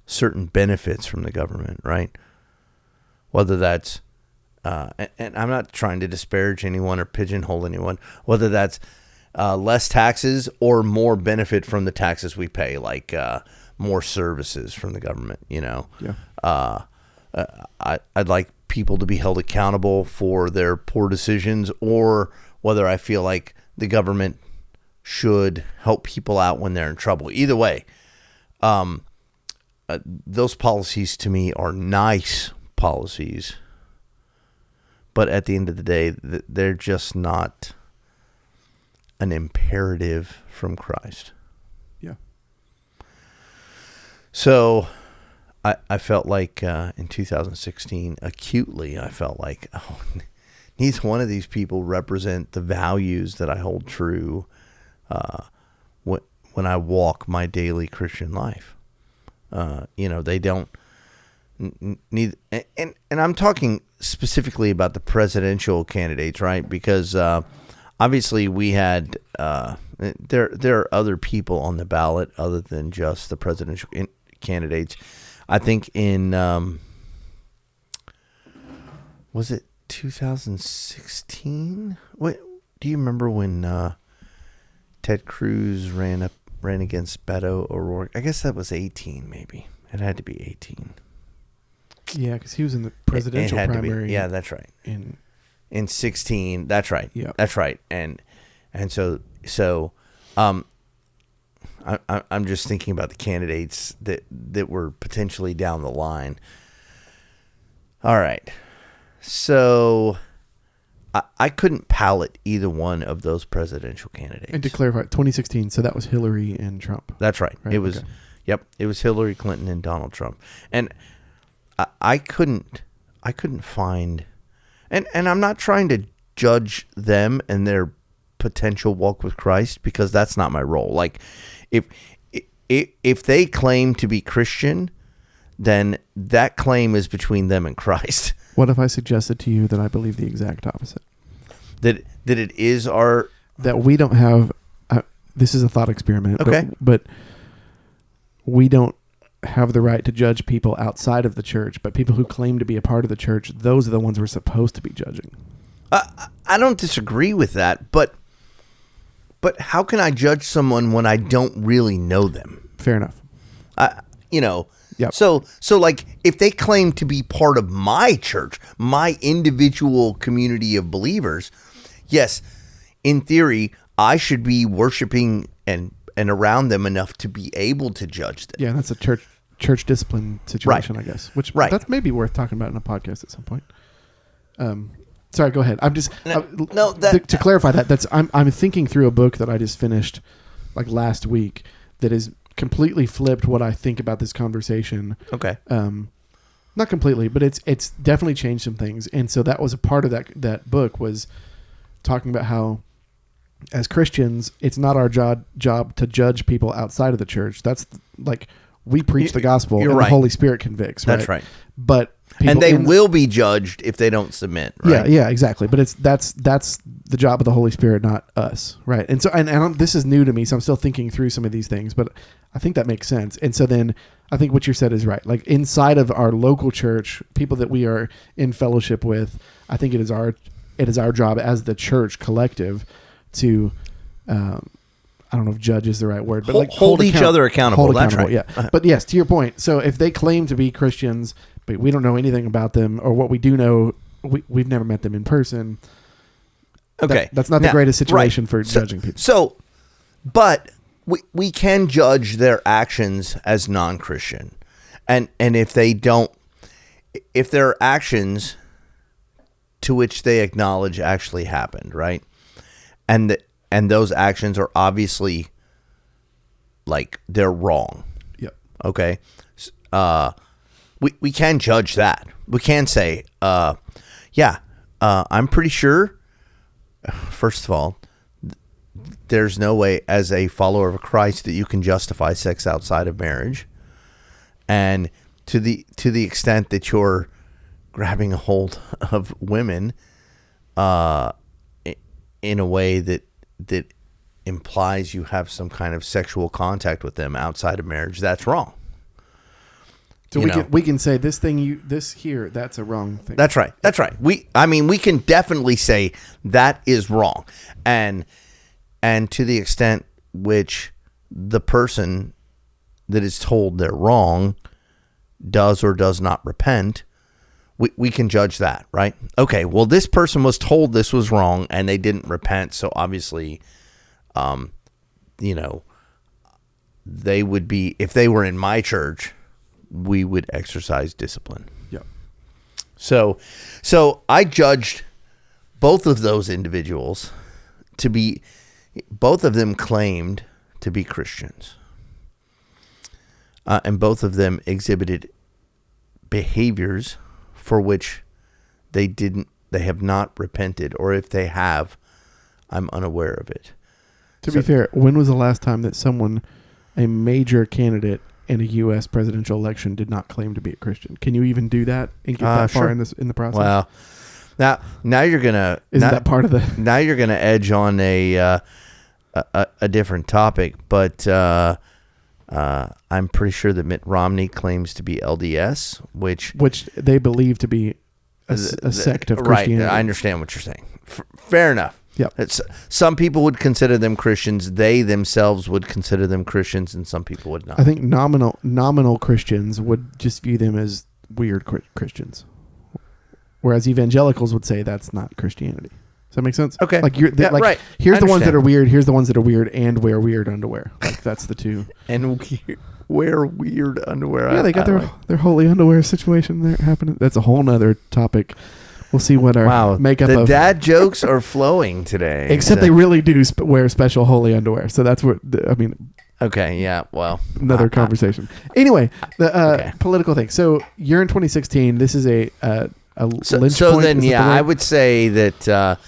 certain benefits from the government, right? Whether that's and I'm not trying to disparage anyone or pigeonhole anyone, whether that's less taxes or more benefit from the taxes we pay, like more services from the government, Yeah. I'd like people to be held accountable for their poor decisions, or whether I feel like the government should help people out when they're in trouble. Either way, those policies to me are nice policies. But at the end of the day, they're just not an imperative from Christ. Yeah. So I felt like in 2016, acutely, I felt like, neither one of these people represent the values that I hold true when I walk my daily Christian life. They don't need, and I'm talking specifically about the presidential candidates, right? Because obviously we had there are other people on the ballot other than just the presidential candidates. I think in was it 2016? What do you remember when Ted Cruz ran against Beto O'Rourke? I guess that was 18, maybe. It had to be 18. Yeah, because he was in the presidential primary. Yeah, that's right. In 16, that's right. Yeah, that's right. And so I'm just thinking about the candidates that were potentially down the line. All right, so I couldn't palate either one of those presidential candidates. And to clarify, 2016. So that was Hillary and Trump. That's right. It was. Okay. Yep. It was Hillary Clinton and Donald Trump, and I couldn't find, and I'm not trying to judge them and their potential walk with Christ, because that's not my role. Like, if they claim to be Christian, then that claim is between them and Christ. What if I suggested to you that I believe the exact opposite? That it is our... That we don't have... this is a thought experiment. Okay. But we don't have the right to judge people outside of the church, but people who claim to be a part of the church, those are the ones we're supposed to be judging. I don't disagree with that, but how can I judge someone when I don't really know them? Fair enough. Yep. So like, if they claim to be part of my church, my individual community of believers, yes, in theory, I should be worshiping and around them enough to be able to judge them. Yeah, that's a church discipline situation, right. I guess. Which that's maybe worth talking about in a podcast at some point. Sorry, go ahead. I'm just to clarify that I'm thinking through a book that I just finished like last week that is completely flipped what I think about this conversation. Okay. Not completely, but it's definitely changed some things. And so that was a part of that book, was talking about how as Christians, it's not our job to judge people outside of the church. That's like, we preach the gospel and right. The Holy Spirit convicts. That's right. But they will be judged if they don't submit. Right? Yeah, exactly. But that's the job of the Holy Spirit, not us, right? And so, this is new to me, so I'm still thinking through some of these things, but I think that makes sense. And so then, I think what you said is right. Like, inside of our local church, people that we are in fellowship with, I think it is our job as the church collective to, I don't know if judge is the right word, but hold each other accountable. That's right. Yeah. But yes, to your point. So if they claim to be Christians, but we don't know anything about them, or what we do know, we've never met them in person. Okay. That's not the greatest situation for judging people. So, but we can judge their actions as non-Christian. And if their actions to which they acknowledge actually happened, right? And those actions are obviously, like, they're wrong. Yep. Okay. We can judge that. We can say, I'm pretty sure, first of all, there's no way as a follower of Christ that you can justify sex outside of marriage. And to the extent that you're grabbing a hold of women in a way that implies you have some kind of sexual contact with them outside of marriage, that's wrong. So we can say this thing that's a wrong thing. That's right. That's right. We can definitely say that is wrong. And to the extent which the person that is told they're wrong does or does not repent, we can judge that, right? Okay, well, this person was told this was wrong and they didn't repent, so obviously they would be, if they were in my church, we would exercise discipline. Yep. So I judged both of those individuals to be, both of them claimed to be Christians. And both of them exhibited behaviors for which they have not repented, or if they have, I'm unaware of it. To be fair, when was the last time that a major candidate in a U.S. presidential election did not claim to be a Christian? Can you even do that and get that far in the process? Well, now you're gonna that part of the? Now you're gonna edge on a different topic, but I'm pretty sure that Mitt Romney claims to be LDS, which they believe to be a sect of Christianity. Right, I understand what you're saying. Fair enough. Yep. Some people would consider them Christians. They themselves would consider them Christians, and some people would not. I think nominal Christians would just view them as weird Christians, whereas evangelicals would say that's not Christianity. Does that make sense? Okay. Like right. Here's the ones that are weird. Here's the ones that are weird and wear weird underwear. Like that's the two. And wear weird underwear. Yeah, they got their holy underwear situation there happening. That's a whole nother topic. We'll see what our makeup the of dad jokes are flowing today. Except they really do wear special holy underwear. So that's what Okay, yeah, well. Another conversation. Anyway, the political thing. So you're in 2016. This is a lynch so point. Then, yeah, I would say that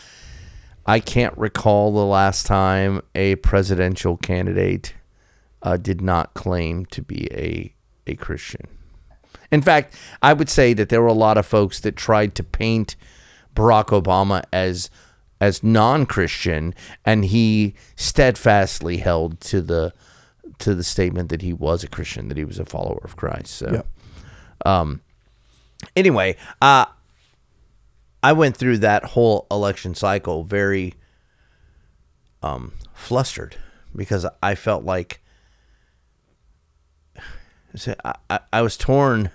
I can't recall the last time a presidential candidate did not claim to be a Christian. In fact, I would say that there were a lot of folks that tried to paint Barack Obama as non-Christian, and he steadfastly held to the statement that he was a Christian, that he was a follower of Christ. So, anyway, I went through that whole election cycle very flustered because I felt like I was torn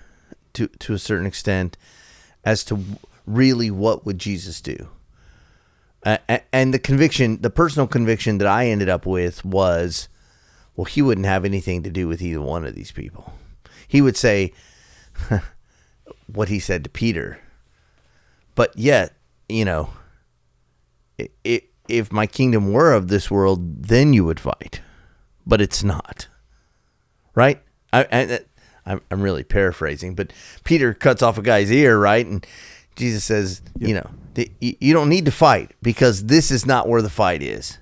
to a certain extent as to really what would Jesus do. And the personal conviction that I ended up with was, well, he wouldn't have anything to do with either one of these people. He would say what he said to Peter. But yet, if my kingdom were of this world, then you would fight. But it's not. Right? I'm really paraphrasing, but Peter cuts off a guy's ear, right? And Jesus says, you don't need to fight because this is not where the fight is.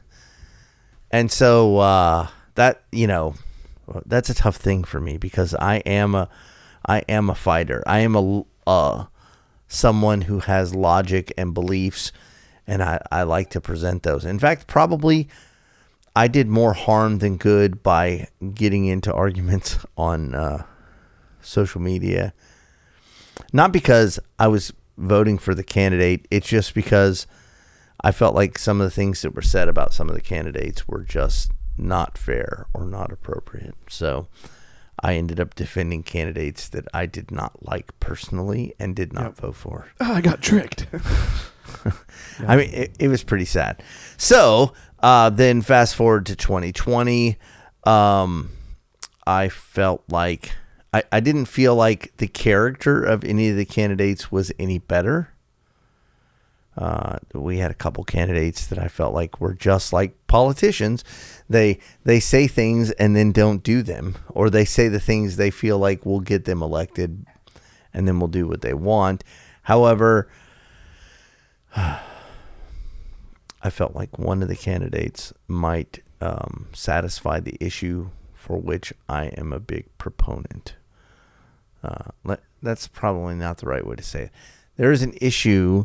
And so that's a tough thing for me because I am a fighter. I am someone who has logic and beliefs, and I like to present those. In fact, probably I did more harm than good by getting into arguments on social media. Not because I was voting for the candidate. It's just because I felt like some of the things that were said about some of the candidates were just not fair or not appropriate. So I ended up defending candidates that I did not like personally and did not vote for. Oh, I got tricked. I mean, it was pretty sad. So then fast forward to 2020, I felt like I didn't feel like the character of any of the candidates was any better. We had a couple candidates that I felt like were just like politicians. They say things and then don't do them, or they say the things they feel like will get them elected and then will do what they want. However, I felt like one of the candidates might satisfy the issue for which I am a big proponent. That's probably not the right way to say it. There is an issue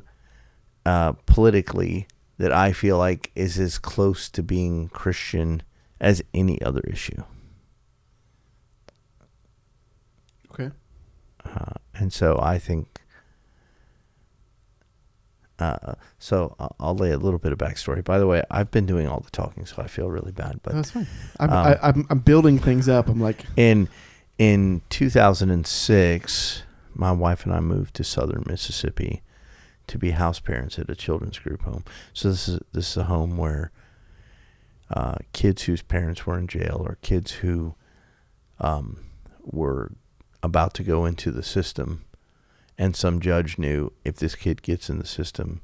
politically that I feel like is as close to being Christian as any other issue. Okay. And so I think, so I'll lay a little bit of backstory. By the way, I've been doing all the talking, so I feel really bad. But that's fine. I'm building things up. I'm like, in 2006, my wife and I moved to southern Mississippi to be house parents at a children's group home. So this is a home where kids whose parents were in jail or kids who were about to go into the system, and some judge knew if this kid gets in the system,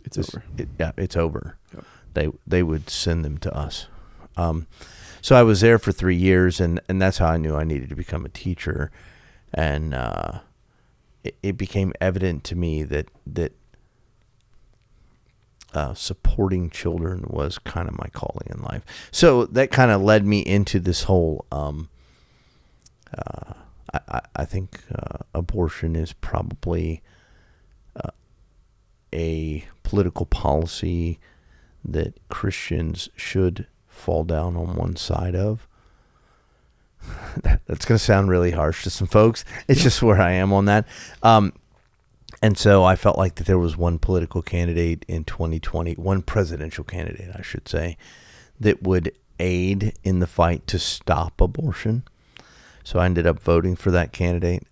it's over. It's over. Yep. They would send them to us. So I was there for 3 years, and that's how I knew I needed to become a teacher. And it became evident to me that supporting children was kind of my calling in life. So that kind of led me into this whole. I think abortion is probably a political policy that Christians should fall down on one side of. That's going to sound really harsh to some folks. It's just where I am on that. And so I felt like that there was one political candidate in 2020, one presidential candidate, I should say, that would aid in the fight to stop abortion. So I ended up voting for that candidate.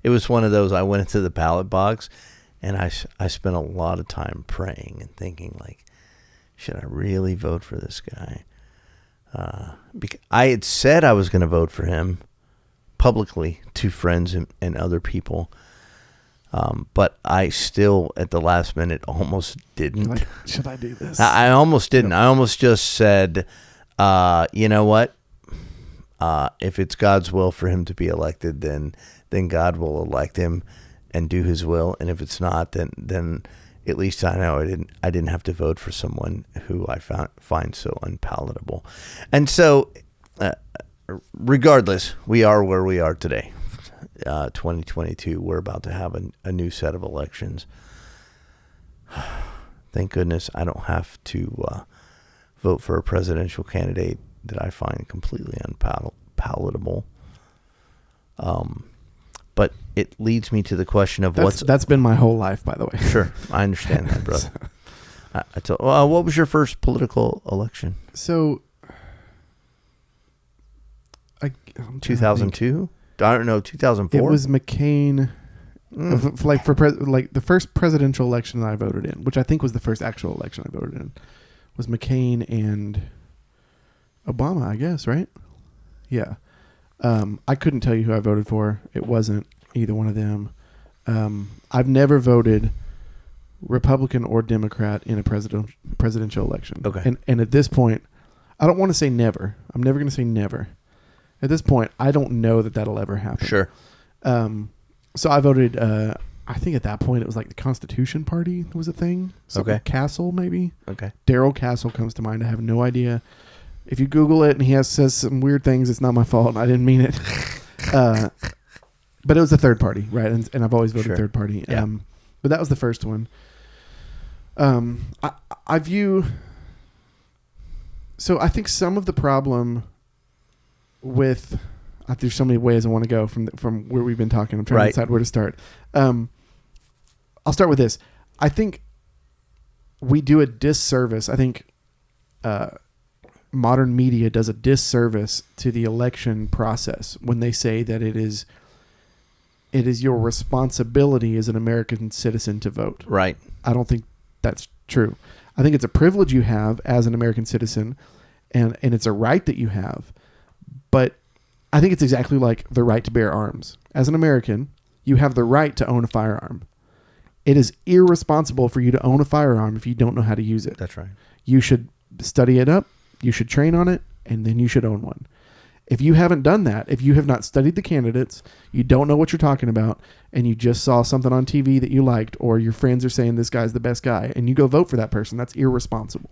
It was one of those, I went into the ballot box and I spent a lot of time praying and thinking, like, should I really vote for this guy? Because I had said I was going to vote for him publicly to friends and other people. But I still, at the last minute, almost didn't. Like, should I do this? I almost didn't. Yep. I almost just said, you know what? If it's God's will for him to be elected, then God will elect him and do his will. And if it's not, then at least I know I didn't have to vote for someone who I find so unpalatable. And so, regardless, we are where we are today. 2022, we're about to have a new set of elections. Thank goodness I don't have to vote for a presidential candidate that I find completely unpalatable. But it leads me to the question of that's been my whole life, by the way. Sure, I understand that, brother. What was your first political election? So, 2002. I don't know, 2004. It was McCain. The first presidential election that I voted in, which I think was the first actual election I voted in, was McCain and Obama, I guess, right? Yeah. I couldn't tell you who I voted for. It wasn't either one of them. I've never voted Republican or Democrat in a presidential election. Okay. And at this point, I don't want to say never. I'm never going to say never. At this point, I don't know that that'll ever happen. Sure. So I voted, I think at that point it was like the Constitution Party was a thing. Okay. Castle, maybe. Okay. Darrell Castle comes to mind. I have no idea. If you Google it and he says some weird things, it's not my fault. I didn't mean it. But it was a third party, right? And I've always voted third party. Yeah. But that was the first one. I view... So I think some of the problem with... there's so many ways I want to go from where we've been talking. I'm trying to decide where to start. I'll start with this. I think we do a disservice. I think modern media does a disservice to the election process when they say that it is your responsibility as an American citizen to vote. Right. I don't think that's true. I think it's a privilege you have as an American citizen, and it's a right that you have. But I think it's exactly like the right to bear arms. As an American, you have the right to own a firearm. It is irresponsible for you to own a firearm if you don't know how to use it. That's right. You should study it up, you should train on it, and then you should own one. If you haven't done that, if you have not studied the candidates, you don't know what you're talking about, and you just saw something on TV that you liked, or your friends are saying this guy's the best guy, and you go vote for that person, that's irresponsible.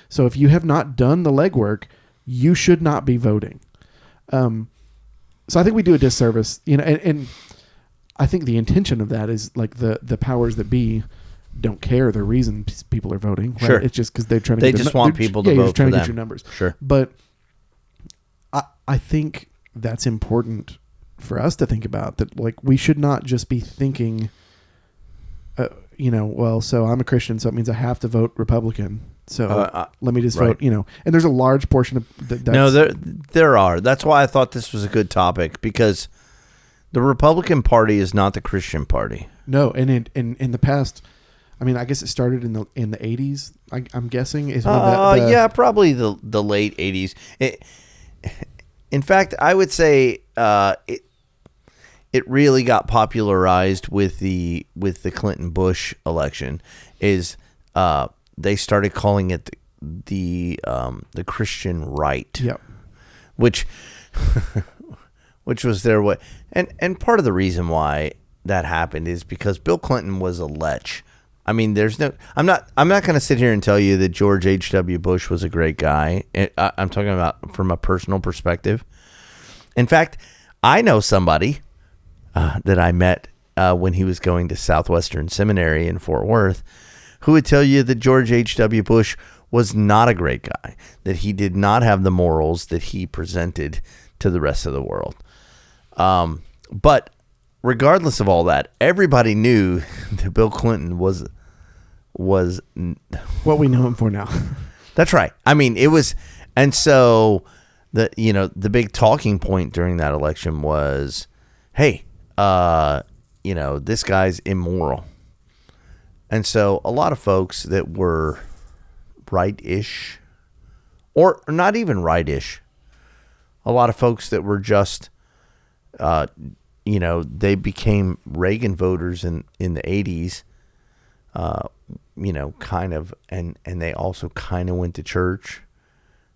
So if you have not done the legwork, you should not be voting. So I think we do a disservice, and I think the intention of that is like the powers that be don't care the reason people are voting. Right? Sure. It's just because they're trying to. They just want people to vote for them. You're trying to get your numbers. Sure. But I think that's important for us to think about, that like we should not just be thinking, well, so I'm a Christian, so it means I have to vote Republican. So let me just vote, and there's a large portion of that's No, there are. That's why I thought this was a good topic, because the Republican Party is not the Christian Party. No, and in the past, I mean, I guess it started in the 80s. I'm guessing is when yeah, probably the late 80s. In fact, I would say it really got popularized with the Clinton Bush election. Is they started calling it the Christian right. Yep. Which was their way. And part of the reason why that happened is because Bill Clinton was a lech. I mean, I'm not going to sit here and tell you that George H.W. Bush was a great guy. I'm talking about from a personal perspective. In fact, I know somebody that I met when he was going to Southwestern Seminary in Fort Worth who would tell you that George H.W. Bush was not a great guy, that he did not have the morals that he presented to the rest of the world. But regardless of all that, everybody knew that Bill Clinton was what we know him for now. That's right. I mean, it was, and so the big talking point during that election was, hey, this guy's immoral. And so a lot of folks that were right-ish, or not even right-ish, a lot of folks that were just, they became Reagan voters in the 80s, kind of, and they also kind of went to church.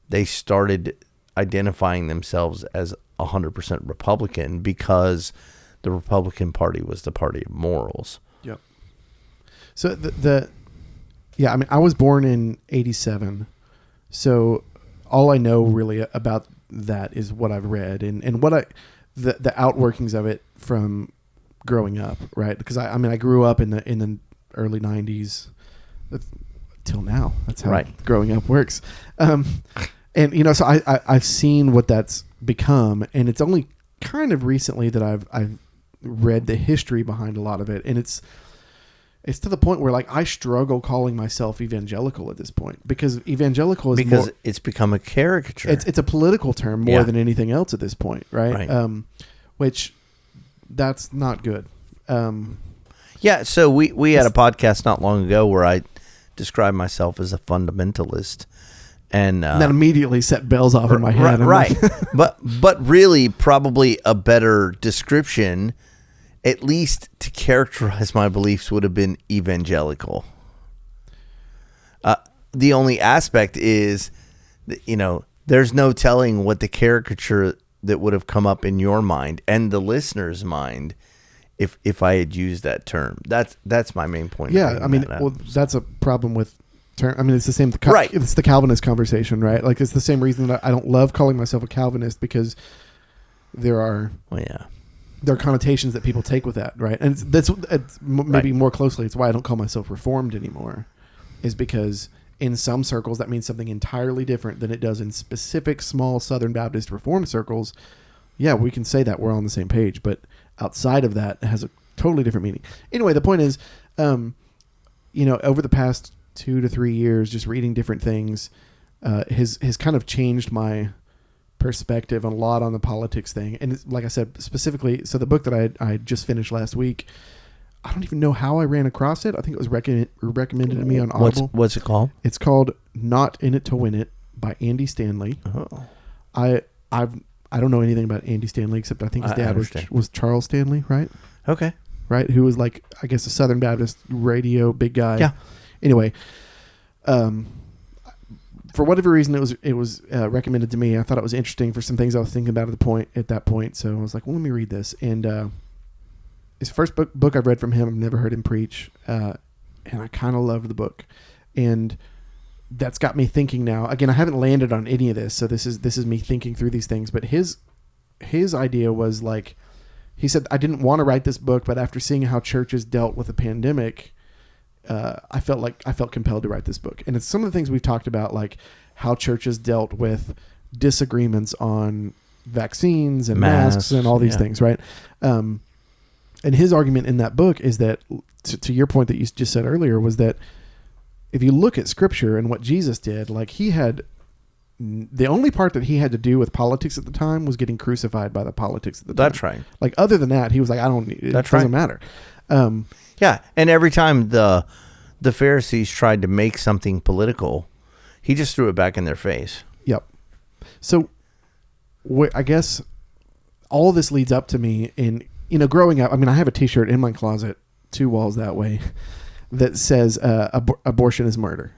They started identifying themselves as 100% Republican because the Republican Party was the party of morals. Yep. So I mean, I was born in 87, so all I know really about that is what I've read and what the outworkings of it from growing up, right? Because I grew up in the early 90s till now. That's how growing up works. And so I've seen what that's become, and it's only kind of recently that I've read the history behind a lot of it, and it's to the point where like I struggle calling myself evangelical at this point because evangelical is it's become a caricature. It's a political term more than anything else at this point, right? Which that's not good. So we had a podcast not long ago where I described myself as a fundamentalist. And that immediately set bells off in my head. Right. but really probably a better description, at least to characterize my beliefs, would have been evangelical. The only aspect is that, there's no telling what the caricature that would have come up in your mind and the listener's mind if I had used that term. That's my main point. Yeah, I mean, that's a problem with term. I mean, it's the same. It's the Calvinist conversation, right? Like, it's the same reason that I don't love calling myself a Calvinist because there are connotations that people take with that, right? And it's maybe more closely. It's why I don't call myself Reformed anymore, is because in some circles that means something entirely different than it does in specific small Southern Baptist Reformed circles. Yeah, we can say that we're on the same page, but outside of that, it has a totally different meaning. Anyway, the point is, over the past 2 to 3 years, just reading different things, has kind of changed my perspective a lot on the politics thing. And it's, like I said, specifically, so the book that I just finished last week, I don't even know how I ran across it. I think it was recommended to me on Audible. What's it called? It's called Not In It to Win It by Andy Stanley. Oh. I don't know anything about Andy Stanley except I think his dad was Charles Stanley, right? Okay. Right, who was like, I guess, a Southern Baptist radio big guy. Yeah. Anyway, for whatever reason, it was recommended to me. I thought it was interesting for some things I was thinking about at that point. So I was like, well, let me read this. And it's the first book I've read from him. I've never heard him preach, and I kind of loved the book. And that's got me thinking now. Again, I haven't landed on any of this, so this is me thinking through these things. But his idea was like, he said, I didn't want to write this book, but after seeing how churches dealt with the pandemic, I felt compelled to write this book. And it's some of the things we've talked about, like how churches dealt with disagreements on vaccines and masks and all these things, right? And his argument in that book is that, to your point that you just said earlier, was that if you look at Scripture and what Jesus did, like he had, the only part that he had to do with politics at the time was getting crucified by the politics at the time. That's right. Like other than that, he was like, it doesn't matter. Yeah, and every time the Pharisees tried to make something political, he just threw it back in their face. Yep. So I guess all this leads up to me in, growing up. I mean, I have a T-shirt in my closet, 2 walls that way, that says abortion is murder,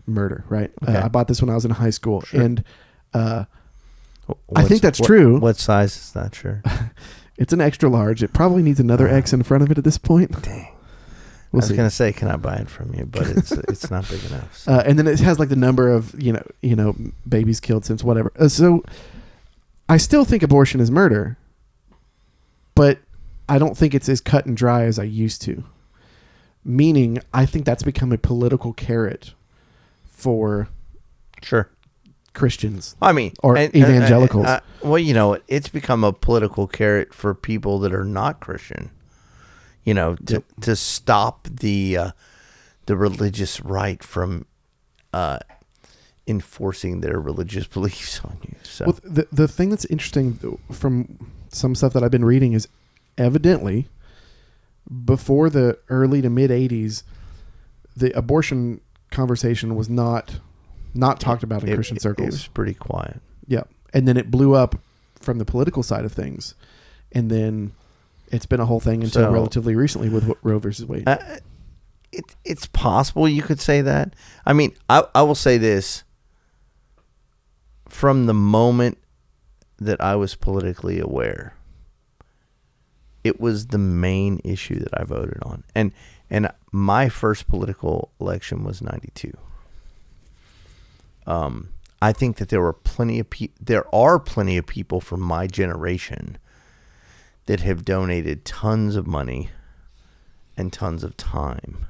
right? Okay. I bought this when I was in high school. Sure. And I think that's true. What size is that shirt? It's an extra large. It probably needs another X in front of it at this point. Dang. We'll I was see. going to say, can I buy it from you? But it's not big enough. So. And then it has like the number of babies killed since whatever. So I still think abortion is murder, but I don't think it's as cut and dry as I used to. Meaning, I think that's become a political carrot for Sure. Christians. I mean, or evangelicals. Well, it's become a political carrot for people that are not Christian. To stop the religious right from enforcing their religious beliefs on you. So Well, the thing that's interesting from some stuff that I've been reading is evidently before the early to mid 80s, the abortion conversation was not talked about in Christian circles. It was pretty quiet. Yeah. And then it blew up from the political side of things. And then it's been a whole thing until relatively recently with Roe versus Wade. It's possible you could say that. I mean, I will say this. From the moment that I was politically aware, it was the main issue that I voted on. And my first political election was 92. I think that there are plenty of people from my generation that have donated tons of money and tons of time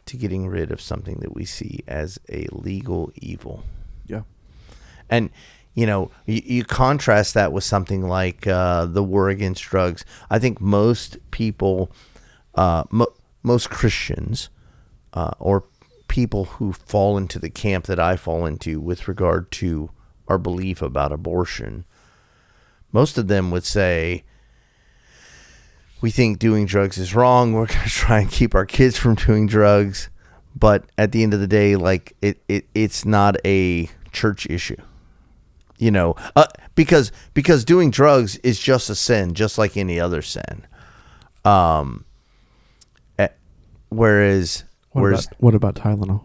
to getting rid of something that we see as a legal evil. Yeah. And, you contrast that with something like the war against drugs. I think most people, most Christians, or people who fall into the camp that I fall into with regard to our belief about abortion, most of them would say, we think doing drugs is wrong. We're going to try and keep our kids from doing drugs. But at the end of the day, like it's not a church issue, because doing drugs is just a sin, just like any other sin. Whereas what about Tylenol?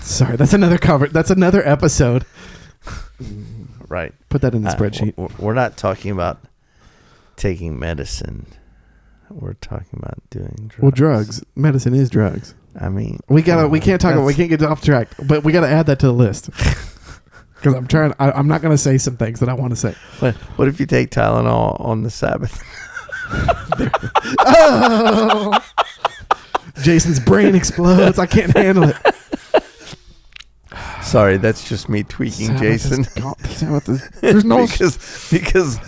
Sorry, that's another episode. Right. Put that in the spreadsheet. We're not talking about taking medicine. We're talking about doing drugs. Well, drugs. Medicine is drugs. I mean, we can't get off track, but we got to add that to the list. Because I'm not going to say some things that I want to say. What if you take Tylenol on the Sabbath? Oh! Jason's brain explodes. I can't handle it. Sorry, that's just me tweaking Jason. There's no because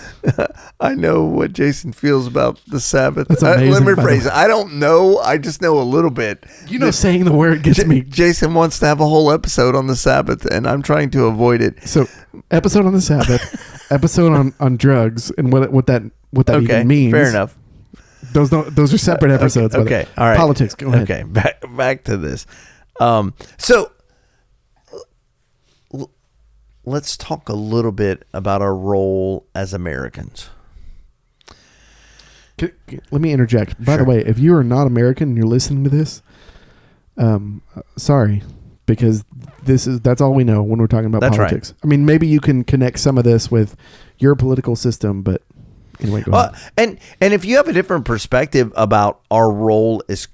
I know what Jason feels about the Sabbath. That's amazing, let me rephrase it. I don't know. I just know a little bit. Saying the word gets me. Jason wants to have a whole episode on the Sabbath, and I'm trying to avoid it. So, episode on the Sabbath, episode on drugs, and what that even means. Fair enough. Those are separate episodes. Okay. All right. Politics. Go ahead. Okay. Back to this. So let's talk a little bit about our role as Americans. Let me interject. By Sure. the way, if you are not American and you're listening to this, sorry, because that's all we know when we're talking about politics. Right. I mean, maybe you can connect some of this with your political system, but anyway, go ahead. And if you have a different perspective about our role as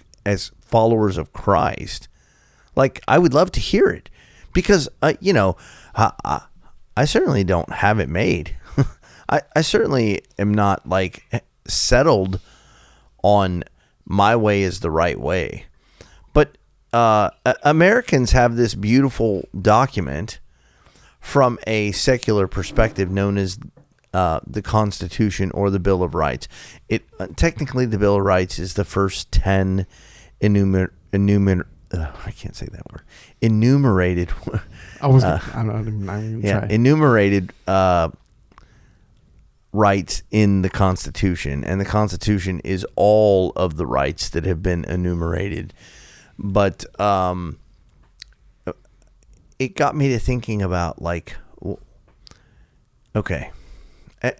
followers of Christ, like, I would love to hear it, because I certainly don't have it made. I certainly am not like settled on my way is the right way. But Americans have this beautiful document from a secular perspective known as the Constitution or the Bill of Rights. Technically, the Bill of Rights is the first 10 enumerated. I can't say that word. Enumerated. I'm not even try. Enumerated rights in the Constitution, and the Constitution is all of the rights that have been enumerated. But it got me to thinking about, like, okay,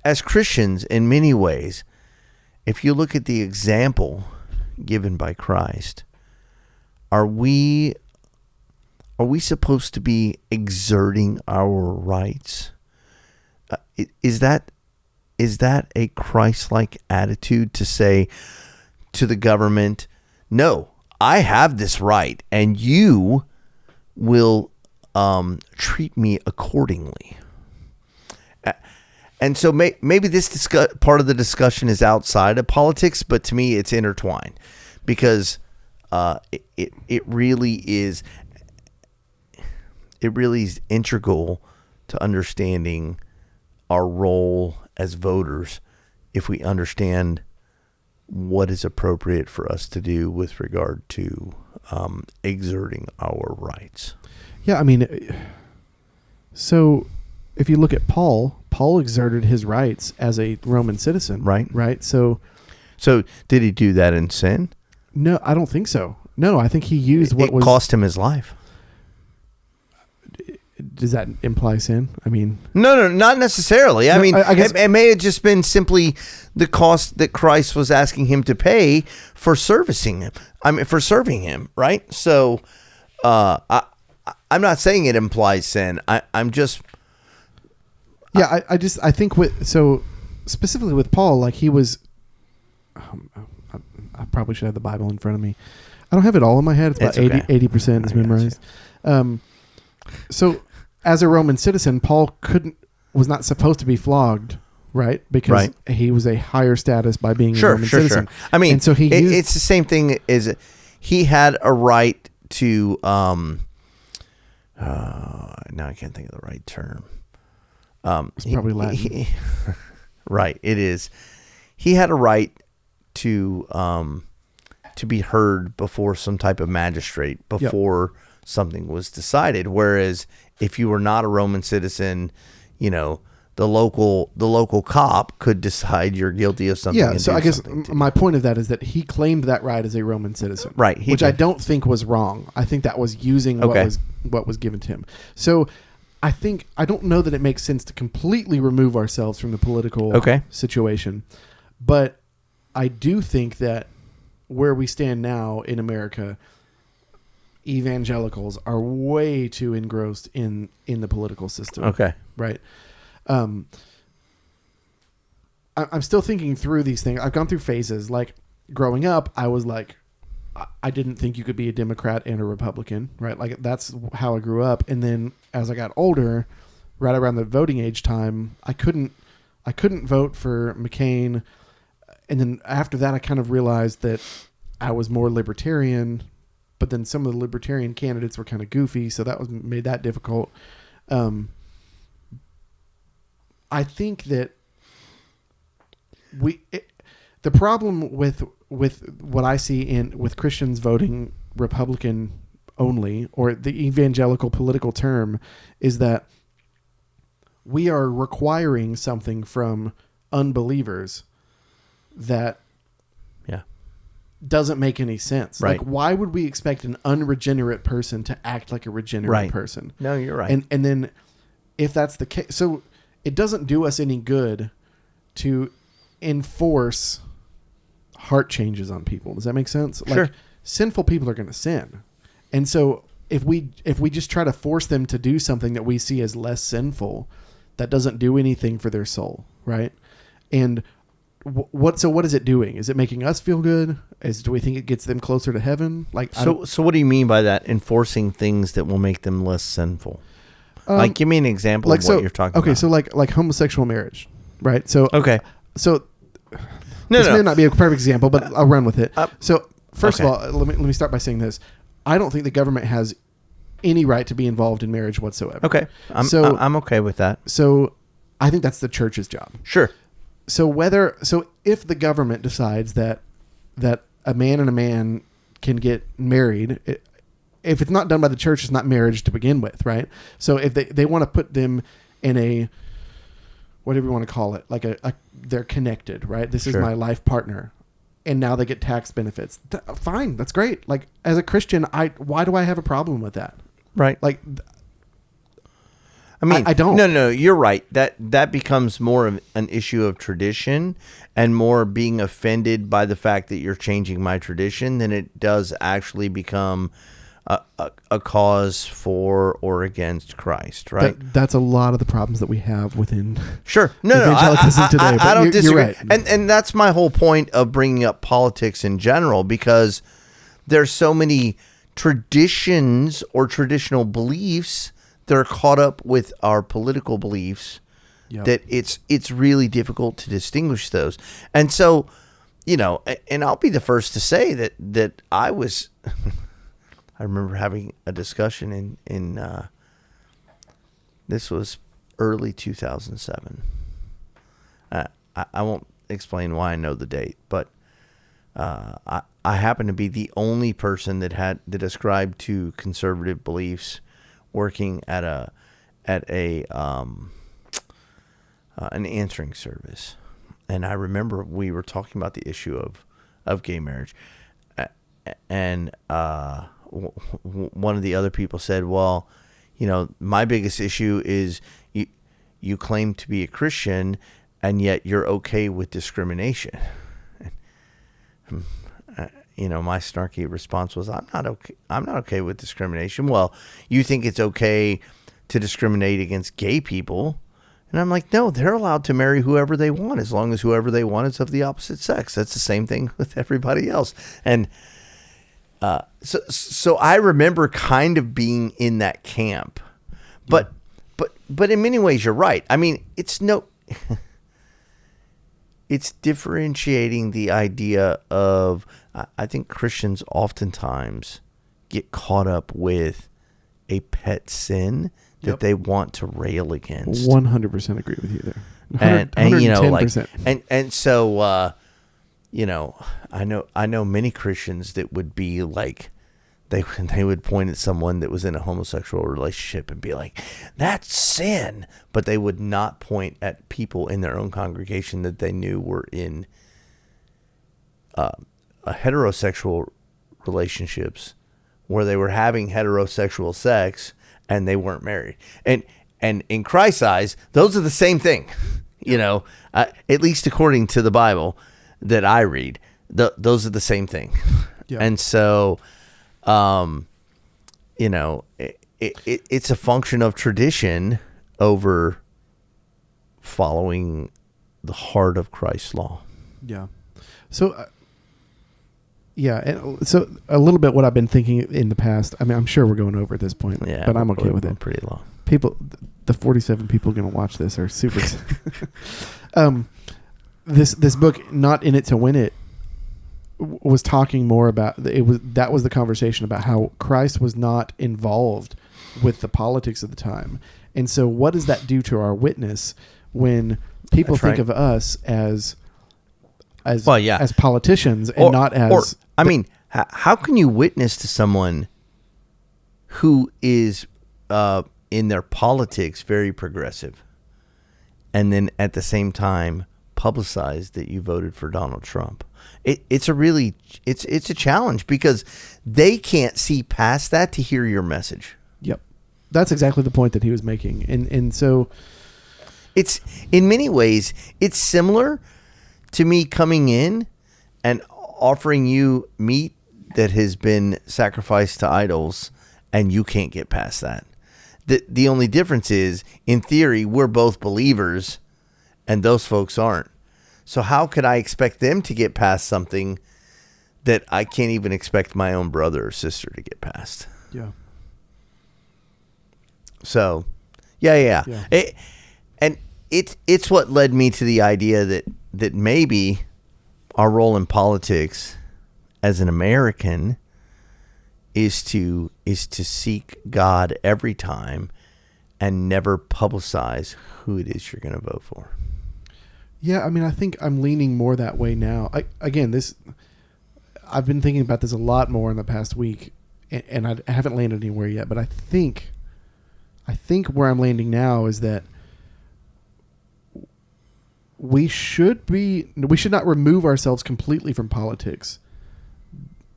as Christians, in many ways, if you look at the example given by Christ, are we supposed to be exerting our rights? Is that a Christ-like attitude to say to the government, no, I have this right, and you will treat me accordingly. And so maybe this part of the discussion is outside of politics, but to me it's intertwined, because it really is integral to understanding our role as voters if we understand what is appropriate for us to do with regard to exerting our rights. Yeah, I mean, so if you look at Paul exerted his rights as a Roman citizen. Right? So did he do that in sin? No, I don't think so. No, I think he used what was... It cost him his life. Does that imply sin? I mean... No, not necessarily. I mean, I guess it may have just been simply the cost that Christ was asking him to pay for serving him, right? So I'm not saying it implies sin. I'm just... Yeah, I think specifically with Paul, like he was... I probably should have the Bible in front of me. I don't have it all in my head. It's about 80% is memorized. So as a Roman citizen, Paul was not supposed to be flogged, right? Because he was a higher status by being a Roman citizen. Sure. I mean, and so it's the same thing as he had a right to, now I can't think of the right term. It's probably Latin. Right, it is. He had a right to be heard before some type of magistrate before something was decided. Whereas if you were not a Roman citizen, the local cop could decide you're guilty of something. Yeah. So I guess my point of that is that he claimed that right as a Roman citizen, right? Which I don't think was wrong. I think that was using what was given to him. So I don't know that it makes sense to completely remove ourselves from the political situation, but I do think that where we stand now in America, evangelicals are way too engrossed in the political system. Okay. Right. I'm still thinking through these things. I've gone through phases. Like growing up, I was like, I didn't think you could be a Democrat and a Republican, right? Like that's how I grew up. And then as I got older, right around the voting age time, I couldn't vote for McCain. And then after that, I kind of realized that I was more libertarian, but then some of the libertarian candidates were kind of goofy. So that made that difficult. I think that the problem with what I see with Christians voting Republican only, or the evangelical political term, is that we are requiring something from unbelievers that doesn't make any sense. Right. Like, why would we expect an unregenerate person to act like a regenerate person? No, you're right. And then if that's the case, so it doesn't do us any good to enforce heart changes on people. Does that make sense? Sure. Like, sinful people are going to sin. And so if we just try to force them to do something that we see as less sinful, that doesn't do anything for their soul, right? And what is it doing? Is it making us feel good? Do we think it gets them closer to heaven? Like, so what do you mean by that? Enforcing things that will make them less sinful? Like, give me an example of what you're talking about. Okay, so like homosexual marriage, right? So so this may not be a perfect example, but I'll run with it. So first okay. of all, let me start by saying this: I don't think the government has any right to be involved in marriage whatsoever. Okay, I'm okay with that. So I think that's the church's job. Sure. So if the government decides that a man and a man can get married, if it's not done by the church, it's not marriage to begin with, right? So if they want to put them in a, whatever you want to call it, like they're connected, right? This is my life partner, and now they get tax benefits. Fine, that's great. Like, as a Christian, why do I have a problem with that? Right. Like, I mean, I don't. No, you're right. That becomes more of an issue of tradition and more being offended by the fact that you're changing my tradition than it does actually become a cause for or against Christ, right? That's a lot of the problems that we have within evangelicalism today. I don't disagree. You're right. And that's my whole point of bringing up politics in general, because there's so many traditions or traditional beliefs that are caught up with our political beliefs that it's really difficult to distinguish those. And so, and I'll be the first to say that I was, I remember having a discussion in this was early 2007. I won't explain why I know the date, but I happen to be the only person that ascribed to conservative beliefs, working at an answering service. And I remember we were talking about the issue of gay marriage, and one of the other people said, "Well, my biggest issue is you claim to be a Christian, and yet you're okay with discrimination." My snarky response was, I'm not okay with discrimination. Well, you think it's okay to discriminate against gay people? And I'm like, no, they're allowed to marry whoever they want, as long as whoever they want is of the opposite sex. That's the same thing with everybody else. And so I remember kind of being in that camp, but in many ways you're right. I mean, it's differentiating the idea of, I think Christians oftentimes get caught up with a pet sin that they want to rail against. 100% agree with you there. And so I know many Christians that would be like, they would point at someone that was in a homosexual relationship and be like, that's sin. But they would not point at people in their own congregation that they knew were in heterosexual relationships where they were having heterosexual sex and they weren't married. And in Christ's eyes, those are the same thing, at least according to the Bible that I read, those are the same thing. Yeah. And so, it's a function of tradition over following the heart of Christ's law. Yeah. So, so a little bit what I've been thinking in the past. I mean, I'm sure we're going over at this point, but I'm okay with it. Pretty long. People, the 47 people going to watch this are super. This book, Not In It to Win It, was talking more about that was the conversation about how Christ was not involved with the politics of the time. And so what does that do to our witness when people think of us as politicians and not as how can you witness to someone who is in their politics very progressive and then at the same time publicize that you voted for Donald Trump? It's a challenge because they can't see past that to hear your message. Yep. That's exactly the point that he was making. And so it's, in many ways, it's similar to me coming in and offering you meat that has been sacrificed to idols and you can't get past that. The only difference is, in theory, we're both believers and those folks aren't. So how could I expect them to get past something that I can't even expect my own brother or sister to get past? Yeah. So, yeah. It's what led me to the idea that maybe our role in politics as an American is to seek God every time and never publicize who it is you're going to vote for. Yeah, I mean, I think I'm leaning more that way now. I've been thinking about this a lot more in the past week, and I haven't landed anywhere yet. But I think where I'm landing now is that we should not remove ourselves completely from politics.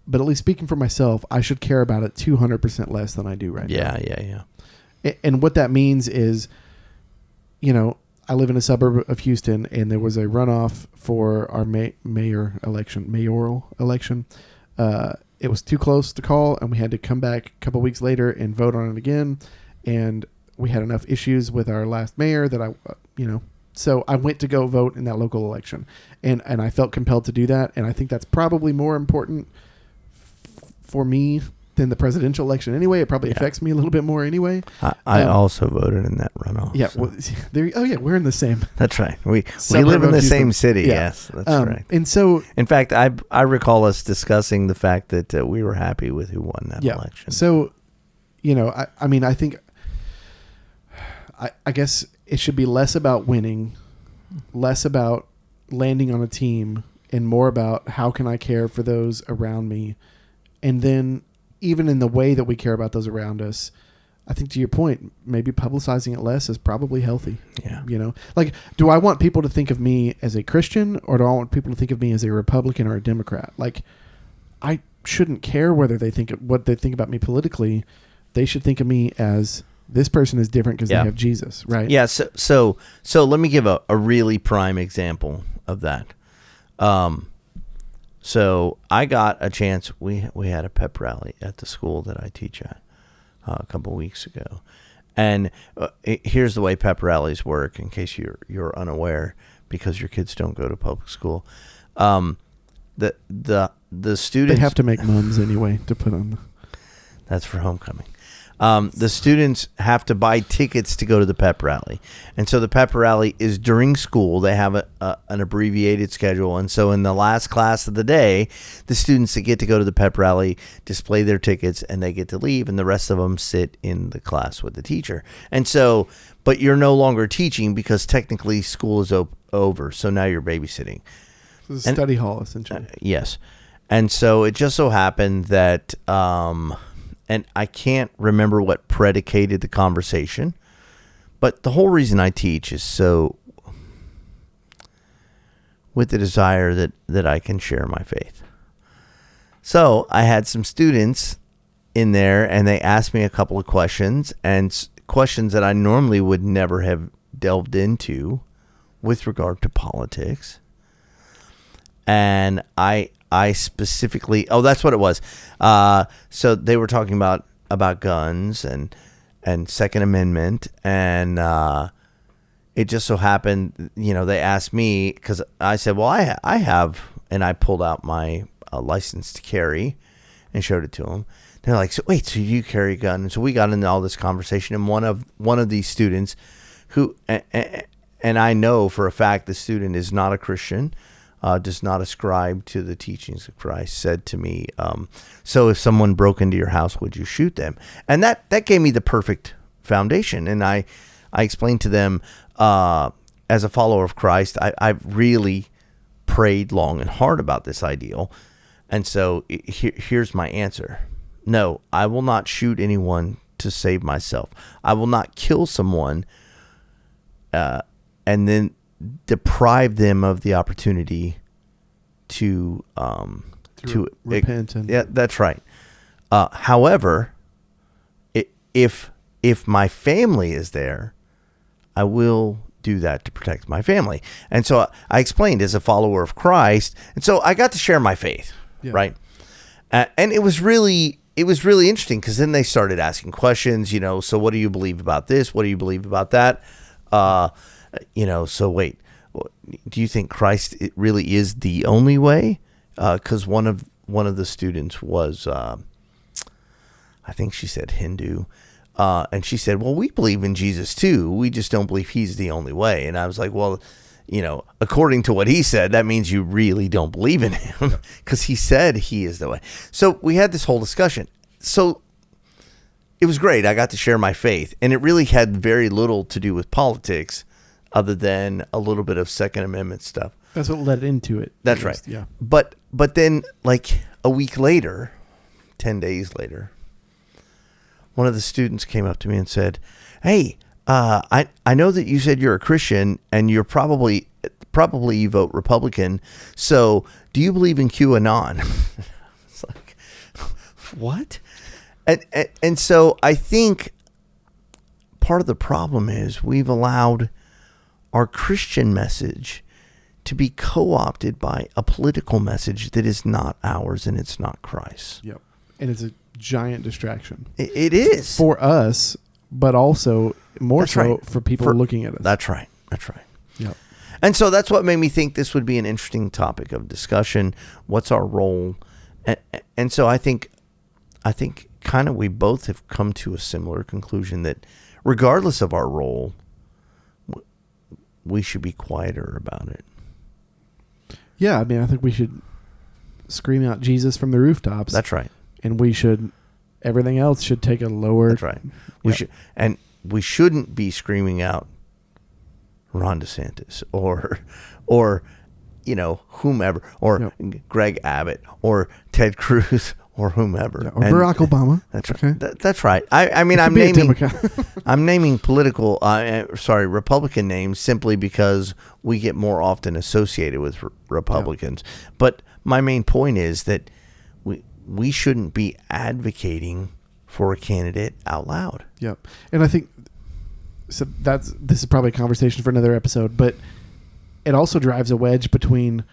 But at least speaking for myself, I should care about it 200% less than I do right now. Yeah. And what that means is, I live in a suburb of Houston, and there was a runoff for our mayoral election. It was too close to call, and we had to come back a couple weeks later and vote on it again. And we had enough issues with our last mayor that so I went to go vote in that local election, and I felt compelled to do that. And I think that's probably more important for me than the presidential election anyway. It probably affects me a little bit more anyway. I also voted in that runoff. Yeah. So. Well, we're in the same. That's right. We live in the same city. Yeah. Yes, that's right. And so, in fact, I recall us discussing the fact that we were happy with who won that election. So, I mean, I think, I guess it should be less about winning, less about landing on a team, and more about how can I care for those around me. And then even in the way that we care about those around us, I think to your point, maybe publicizing it less is probably healthy. Yeah. Like, do I want people to think of me as a Christian, or do I want people to think of me as a Republican or a Democrat? Like, I shouldn't care what they think about me politically. They should think of me as this person is different because they have Jesus, right? Yeah. So let me give a really prime example of that. So I got a chance. We had a pep rally at the school that I teach at a couple of weeks ago, and here's the way pep rallies work. In case you're unaware, because your kids don't go to public school, the students, they have to make mums anyway to put on. That's for homecoming. The students have to buy tickets to go to the pep rally. And so the pep rally is during school. They have an abbreviated schedule. And so in the last class of the day, the students that get to go to the pep rally display their tickets and they get to leave. And the rest of them sit in the class with the teacher. And so, but you're no longer teaching because technically school is over. So now you're babysitting. So it's a study hall, essentially. Yes. And so it just so happened that... and I can't remember what predicated the conversation, but the whole reason I teach is so with the desire that I can share my faith. So I had some students in there and they asked me a couple of questions, and questions that I normally would never have delved into with regard to politics. And I specifically, that's what it was. So they were talking about guns and Second Amendment, and it just so happened, they asked me, because I said, well, I have, and I pulled out my license to carry and showed it to them. They're like, so you carry a gun? And so we got into all this conversation, and one of these students who, and I know for a fact the student is not a Christian, does not ascribe to the teachings of Christ, said to me, so if someone broke into your house, would you shoot them? And that gave me the perfect foundation. And I explained to them, as a follower of Christ, I've really prayed long and hard about this ideal. And so here's my answer. No, I will not shoot anyone to save myself. I will not kill someone and then deprive them of the opportunity to repent. Yeah, that's right. However, if my family is there, I will do that to protect my family. And so I explained, as a follower of Christ, and so I got to share my faith, right? And it was really interesting, because then they started asking questions. So what do you believe about this? What do you believe about that? So wait, do you think Christ really is the only way? Because one of the students was, I think she said Hindu, and she said, well, we believe in Jesus too. We just don't believe he's the only way. And I was like, well, according to what he said, that means you really don't believe in him, because he said he is the way. So we had this whole discussion. So it was great. I got to share my faith, and it really had very little to do with politics, other than a little bit of Second Amendment stuff. That's what led into it. That's right. Yeah. But then, like a week later, 10 days later, one of the students came up to me and said, hey, I know that you said you're a Christian and you're probably you vote Republican. So do you believe in QAnon? It's like, what? And so I think part of the problem is we've allowed our Christian message to be co-opted by a political message that is not ours, and it's not Christ. Yep. And it's a giant distraction. It is. For us, but also more That's so right. for people looking at us. That's right. Yep. And so that's what made me think this would be an interesting topic of discussion. What's our role? And so I think I think kind of we both have come to a similar conclusion that regardless of our role, we should be quieter about it. Yeah, I mean, I think we should scream out Jesus from the rooftops. That's right. And everything else should take a lower. That's right. We shouldn't be screaming out Ron DeSantis or whomever, or Greg Abbott or Ted Cruz or whomever, or Barack Obama. That's right. Okay. That's right. I'm naming political, Republican names simply because we get more often associated with Republicans. Yeah. But my main point is that we shouldn't be advocating for a candidate out loud. Yep. And I think this is probably a conversation for another episode, but it also drives a wedge between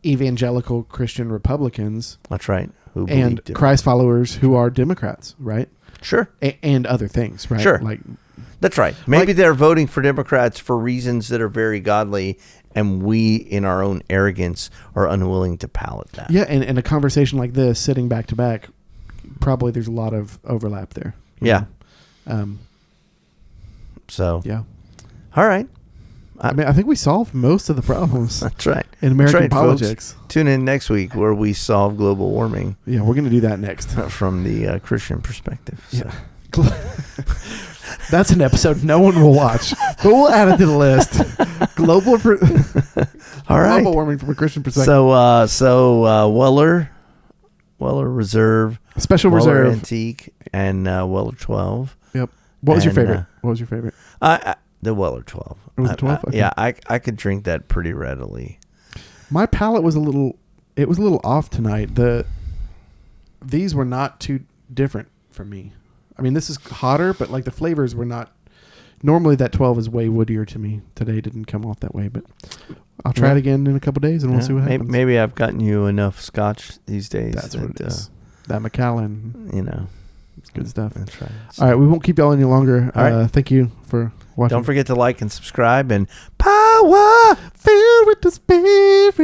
evangelical Christian Republicans. That's right. And Christ followers who are Democrats, right? Sure. And other things, right? Sure. That's right. Maybe they're voting for Democrats for reasons that are very godly, and we, in our own arrogance, are unwilling to palate that. Yeah, and a conversation like this, sitting back to back, probably there's a lot of overlap there. Yeah. Yeah. All right. I mean, I think we solved most of the problems. That's right. In American politics. Folks. Tune in next week where we solve global warming. Yeah, we're going to do that next. From the Christian perspective. So. Yeah. That's an episode no one will watch, but we'll add it to the list. All right. Global warming from a Christian perspective. So Weller Reserve, Special Weller Reserve, Antique, and Weller 12. Yep. What was your favorite? The Weller 12. It was the 12? Okay. Yeah, I could drink that pretty readily. My palate was a little off tonight. These were not too different for me. I mean, this is hotter, but the flavors were not. Normally that 12 is way woodier to me. Today didn't come off that way, but I'll try it again in a couple days and we'll see what happens. Maybe I've gotten you enough scotch these days. That's what it is. That Macallan. It's good stuff. That's right. All right, we won't keep y'all any longer. All right. Thank you for watching. Don't forget to like and subscribe, and power filled with the Spirit.